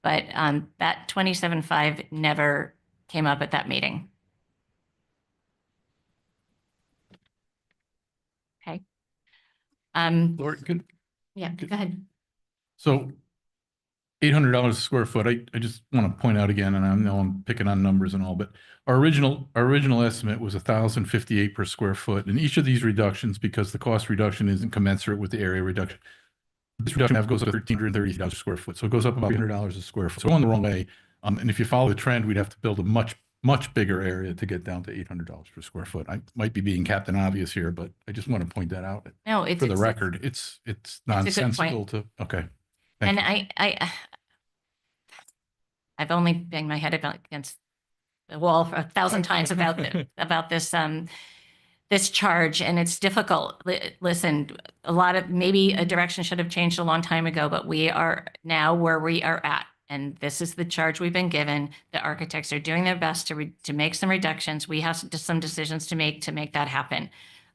But that 27.5 never came up at that meeting. Okay. Lori, Yeah, go ahead. so $800 a square foot, I just want to point out again, and I know I'm picking on numbers and all, but our original estimate was 1,058 per square foot. And each of these reductions, because the cost reduction isn't commensurate with the area reduction, this reduction goes up to $1,330 a square foot. So it goes up about $300 a square foot. So we're going the wrong way. And if you follow the trend, we'd have to build a much bigger area to get down to $800 per square foot. I might be being Captain Obvious here, but I just want to point that out. No, for the record, it's nonsensical to, okay. And I've only banged my head against the wall for 1,000 times about this. this charge, and it's difficult. Listen, a lot of, maybe a direction should have changed a long time ago, but we are now where we are at. And this is the charge we've been given. The architects are doing their best to make some reductions. We have some decisions to make that happen.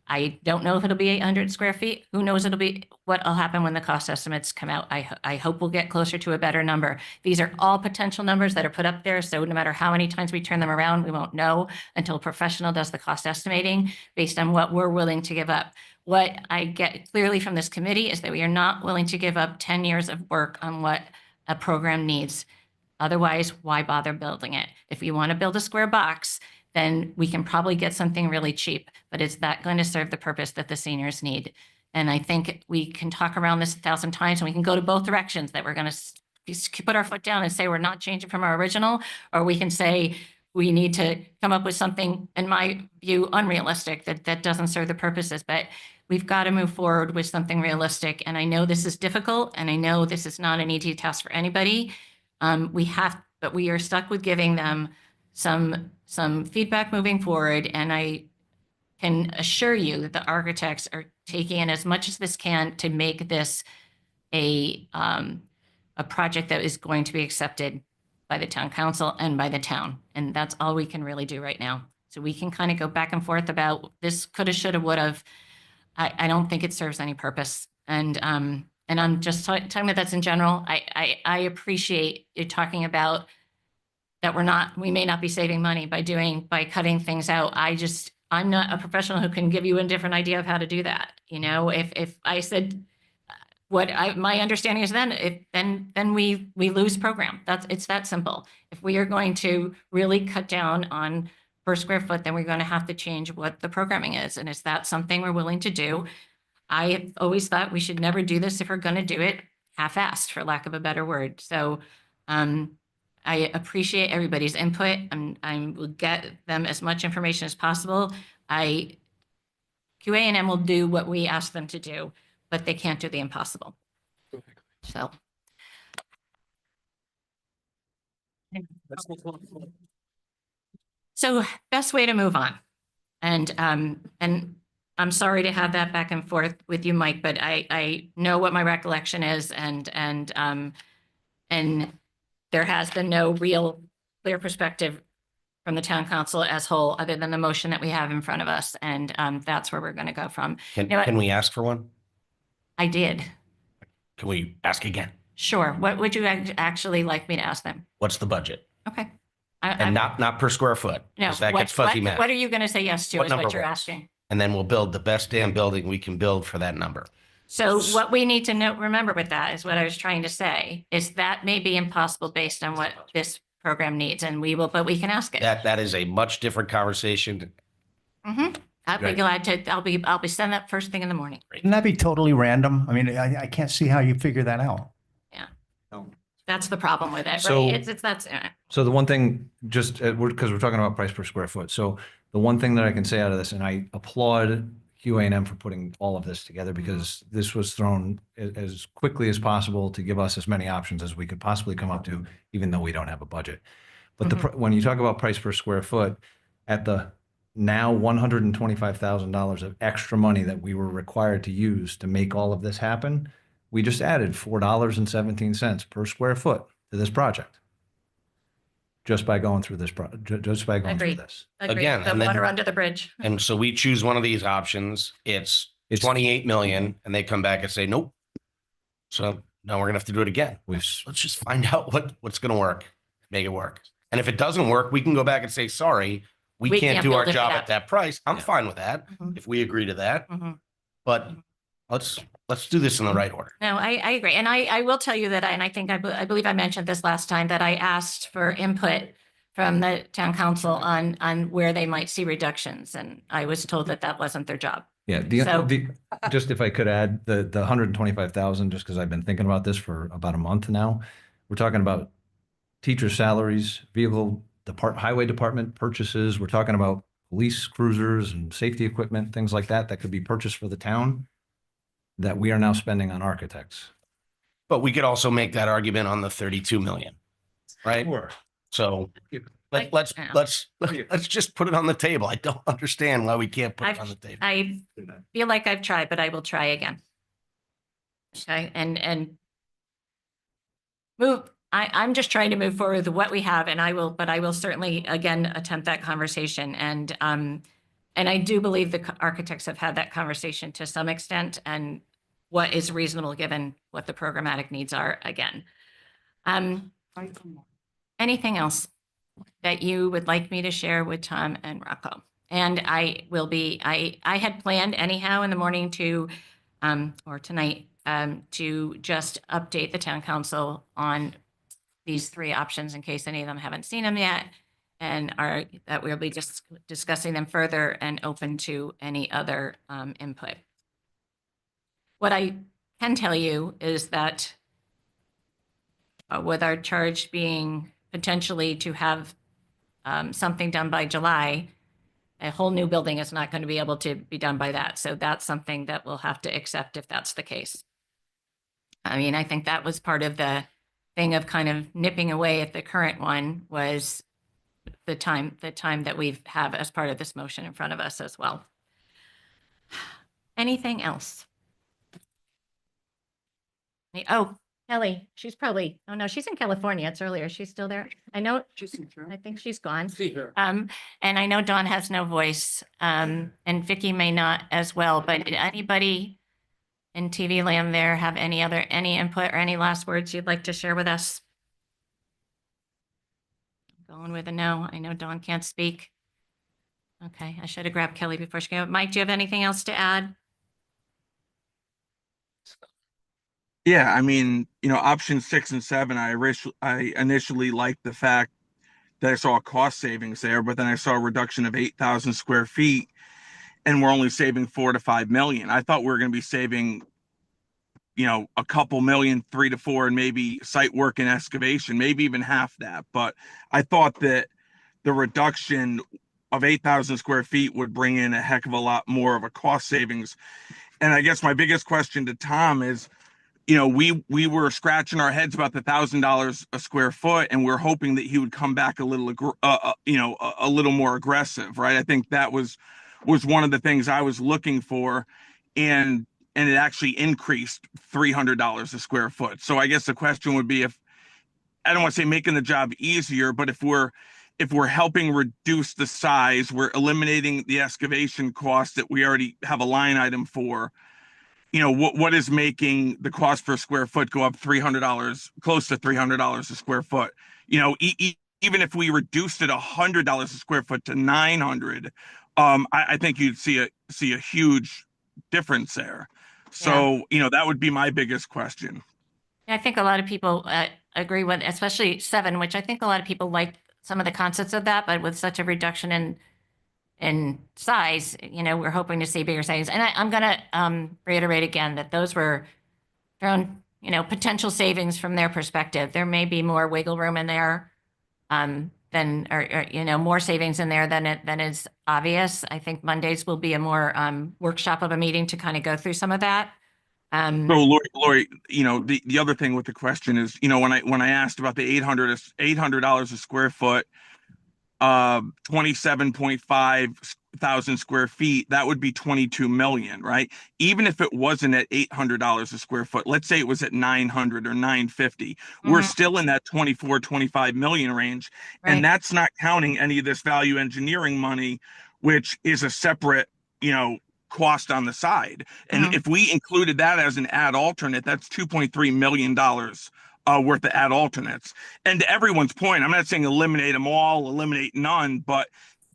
I don't know if it'll be 800 square feet. Who knows what'll happen when the cost estimates come out. I hope we'll get closer to a better number. These are all potential numbers that are put up there. So no matter how many times we turn them around, we won't know until a professional does the cost estimating based on what we're willing to give up. What I get clearly from this committee is that we are not willing to give up 10 years of work on what a program needs. Otherwise, why bother building it? If we want to build a square box, then we can probably get something really cheap, but is that going to serve the purpose that the seniors need? And I think we can talk around this 1,000 times, and we can go to both directions, that we're going to put our foot down and say we're not changing from our original, or we can say we need to come up with something, in my view, unrealistic, that doesn't serve the purposes. But we've got to move forward with something realistic. And I know this is difficult, and I know this is not an easy task for anybody. But we are stuck with giving them some feedback moving forward. And I can assure you that the architects are taking in as much as this can to make this a project that is going to be accepted by the town council and by the town. And that's all we can really do right now. So we can kind of go back and forth about this coulda, shoulda, woulda. I don't think it serves any purpose. And I'm just talking about that's in general. I appreciate you talking about that we may not be saving money by cutting things out. I'm not a professional who can give you a different idea of how to do that. You know, if I said my understanding is then we lose program. It's that simple. If we are going to really cut down on per square foot, then we're going to have to change what the programming is. And is that something we're willing to do? I have always thought we should never do this if we're going to do it half-assed, for lack of a better word. So, I appreciate everybody's input. I will get them as much information as possible. QA&M will do what we ask them to do, but they can't do the impossible. So best way to move on. And I'm sorry to have that back and forth with you, Mike, but I know what my recollection is, and there has been no real clear perspective from the town council as whole, other than the motion that we have in front of us. And that's where we're going to go from. Can we ask for one? I did. Can we ask again? Sure. What would you actually like me to ask them? What's the budget? Okay. And not per square foot. No. 'Cause that gets fuzzy math. What are you going to say yes to What is number what you're works? asking. And then we'll build the best damn building we can build for that number. So what we need to remember with that is what I was trying to say, is that may be impossible based on what this program needs, and but we can ask it. That is a much different conversation. I'll be Right. glad to, I'll be sending that first thing in the morning. Wouldn't that be totally random? I mean, I can't see how you figure that out. That's the problem with it, So- right? That's So the one thing, just because we're talking about price per square foot. So the one thing that I can say out of this, and I applaud QA&M for putting all of this together, because this was thrown as quickly as possible to give us as many options as we could possibly come up to, even though we don't have a budget. But when you talk about price per square foot, at the now $125,000 of extra money that we were required to use to make all of this happen, we just added $4.17 per square foot to this project. Just by going through this, just by going through agreed. this. Agreed. Again, The and then- water under the bridge. And so we choose one of these options. It's 28 million and they come back and say, nope. So now we're gonna have to do it again. Let's just find out what's gonna work, make it work. And if it doesn't work, we can go back and say, sorry, we can't do our build it job up. at that price. I'm fine with that if we agree to that. But let's do this in the right order. No, I agree. And I will tell you that, and I think, I believe I mentioned this last time, that I asked for input from the town council on where they might see reductions. And I was told that that wasn't their job. Yeah, just if I could add the 125,000, just because I've been thinking about this for about a month now. We're talking about teacher salaries, highway department purchases. We're talking about police cruisers and safety equipment, things like that could be purchased for the town that we are now spending on architects. But we could also make that argument on the 32 million, right? Sure. So Let's just put it on the table. I don't understand why we can't put it on the table. I feel like I've tried, but I will try again. Okay, and I'm just trying to move forward with what we have, and I will certainly again attempt that conversation. And I do believe the architects have had that conversation to some extent, and what is reasonable given what the programmatic needs are again. Anything else that you would like me to share with Tom and Rocco? And I had planned anyhow in the morning to, or tonight, to just update the town council on these three options in case any of them haven't seen them yet, and that we'll be just discussing them further and open to any other input. What I can tell you is that with our charge being potentially to have something done by July, a whole new building is not going to be able to be done by that. So that's something that we'll have to accept if that's the case. I mean, I think that was part of the thing of kind of nipping away at the current one was the time that we have as part of this motion in front of us as well. Anything else? Oh, Kelly, she's probably, oh no, she's in California. It's earlier. She's still there. I know. I think she's gone. See her. And I know Dawn has no voice, and Vicky may not as well, but did anybody in TV land there have any input or any last words you'd like to share with us? Going with a no. I know Dawn can't speak. Okay, I should have grabbed Kelly before she came. Mike, do you have anything else to add? Yeah, I mean, option 6 and 7, I initially liked the fact that I saw a cost savings there, but then I saw a reduction of 8,000 square feet, and we're only saving 4 to 5 million. I thought we were going to be saving, a couple million, 3 to 4, and maybe site work and excavation, maybe even half that. But I thought that the reduction of 8,000 square feet would bring in a heck of a lot more of a cost savings. And I guess my biggest question to Tom is, we were scratching our heads about the $1,000 a square foot, and we're hoping that he would come back a little, a little more aggressive, right? I think that was one of the things I was looking for, and it actually increased $300 a square foot. So I guess the question would be, if I don't want to say making the job easier, but if we're helping reduce the size, we're eliminating the excavation cost that we already have a line item for. What is making the cost per square foot go up $300, close to $300 a square foot? Even if we reduced it $100 a square foot to $900, I think you'd see a huge difference there. So, that would be my biggest question. I think a lot of people agree with, especially 7, which I think a lot of people like some of the concepts of that, but with such a reduction in size, we're hoping to see bigger savings. And I'm going to reiterate again that those were their own, potential savings from their perspective. There may be more wiggle room in there more savings in there than is obvious. I think Mondays will be a more workshop of a meeting to kind of go through some of that. So Lori, the other thing with the question is, when I asked about the $800 a square foot, 27.5 thousand square feet, that would be 22 million, right? Even if it wasn't at $800 a square foot, let's say it was at 900 or 950, we're still in that 24-25 million range. Right. And that's not counting any of this value engineering money, which is a separate, cost on the side. And if we included that as an ad alternate, that's $2.3 million worth of ad alternates. And to everyone's point, I'm not saying eliminate them all, eliminate none, but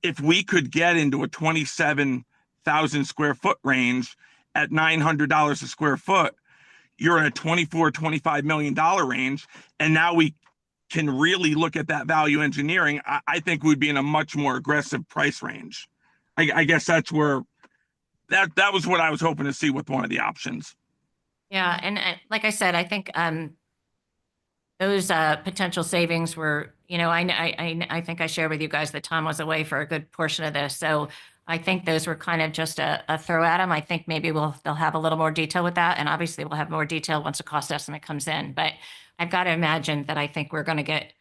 if we could get into a 27,000 square foot range at $900 a square foot, you're in a $24-25 million range. And now we can really look at that value engineering. I think we'd be in a much more aggressive price range. I guess that's where that was what I was hoping to see with one of the options. Yeah. And like I said, I think those potential savings were, I think I shared with you guys that Tom was away for a good portion of this. So I think those were kind of just a throw at them. I think maybe they'll have a little more detail with that. And obviously we'll have more detail once the cost estimate comes in. But I've got to imagine that I think we're going to get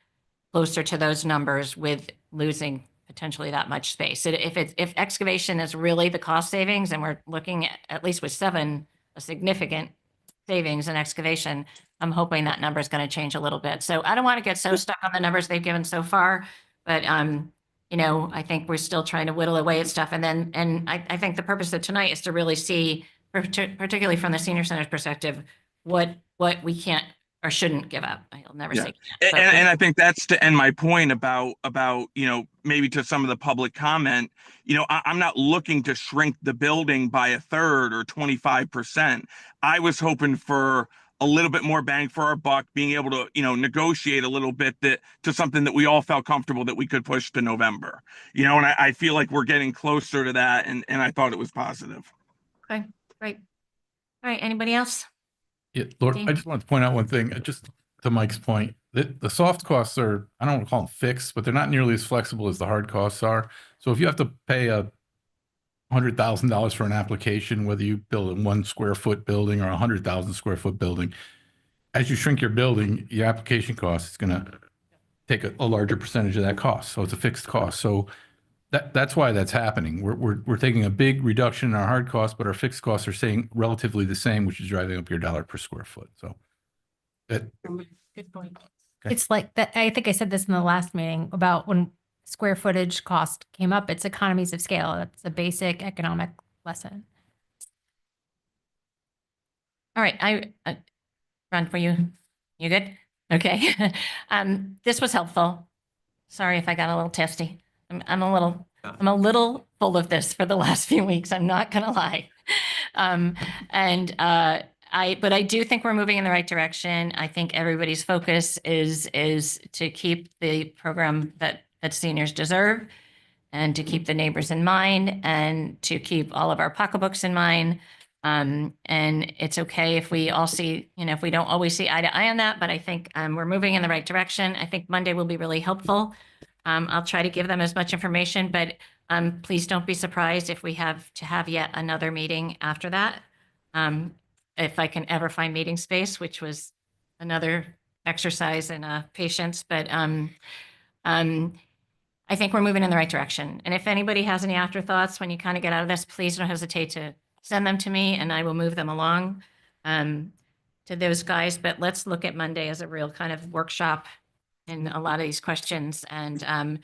closer to those numbers with losing potentially that much space. If excavation is really the cost savings, and we're looking at least with 7, a significant savings in excavation, I'm hoping that number is going to change a little bit. So I don't want to get so stuck on the numbers they've given so far, but you know, I think we're still trying to whittle away at stuff. And I think the purpose of tonight is to really see, particularly from the senior center's perspective, what we can't or shouldn't give up. I'll never say can't, but And I think that's to end my point about, you know, maybe to some of the public comment, you know, I'm not looking to shrink the building by 1/3 or 25%. I was hoping for a little bit more bang for our buck, being able to, you know, negotiate a little bit to something that we all felt comfortable that we could push to November, you know, and I feel like we're getting closer to that. And I thought it was positive. okay, great. All right, anybody else? Yeah, Lord, Dean? I just wanted to point out one thing, just to Mike's point, the soft costs are, I don't want to call them fixed, but they're not nearly as flexible as the hard costs are. So if you have to pay $100,000 for an application, whether you build a 1 square foot building or 100,000 square foot building, as you shrink your building, your application cost is going to take a larger percentage of that cost. So it's a fixed cost. So that's why that's happening. We're taking a big reduction in our hard costs, but our fixed costs are staying relatively the same, which is driving up your dollar per square foot. So that, Good point. Okay. It's like that. I think I said this in the last meeting about when square footage cost came up. It's economies of scale. That's a basic economic lesson. All right, Ron, for you, you good? Okay. This was helpful. Sorry if I got a little testy. I'm a little full of this for the last few weeks. I'm not gonna lie. But I do think we're moving in the right direction. I think everybody's focus is to keep the program that seniors deserve, and to keep the neighbors in mind, and to keep all of our pocketbooks in mind. And it's okay if we all see, you know, if we don't always see eye to eye on that, but I think we're moving in the right direction. I think Monday will be really helpful. I'll try to give them as much information, but please don't be surprised if we have to have yet another meeting after that. If I can ever find meeting space, which was another exercise in patience, but I think we're moving in the right direction. And if anybody has any afterthoughts when you kind of get out of this, please don't hesitate to send them to me, and I will move them along to those guys. But let's look at Monday as a real kind of workshop in a lot of these questions, and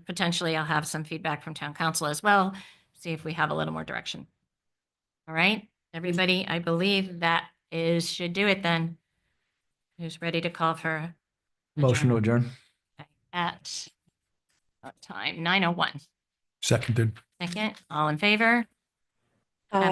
potentially I'll have some feedback from town council as well, see if we have a little more direction. All right, everybody, I believe that should do it then. Who's ready to call for Motion to adjourn. at time 9:01? Seconded. Second, all in favor? Aye.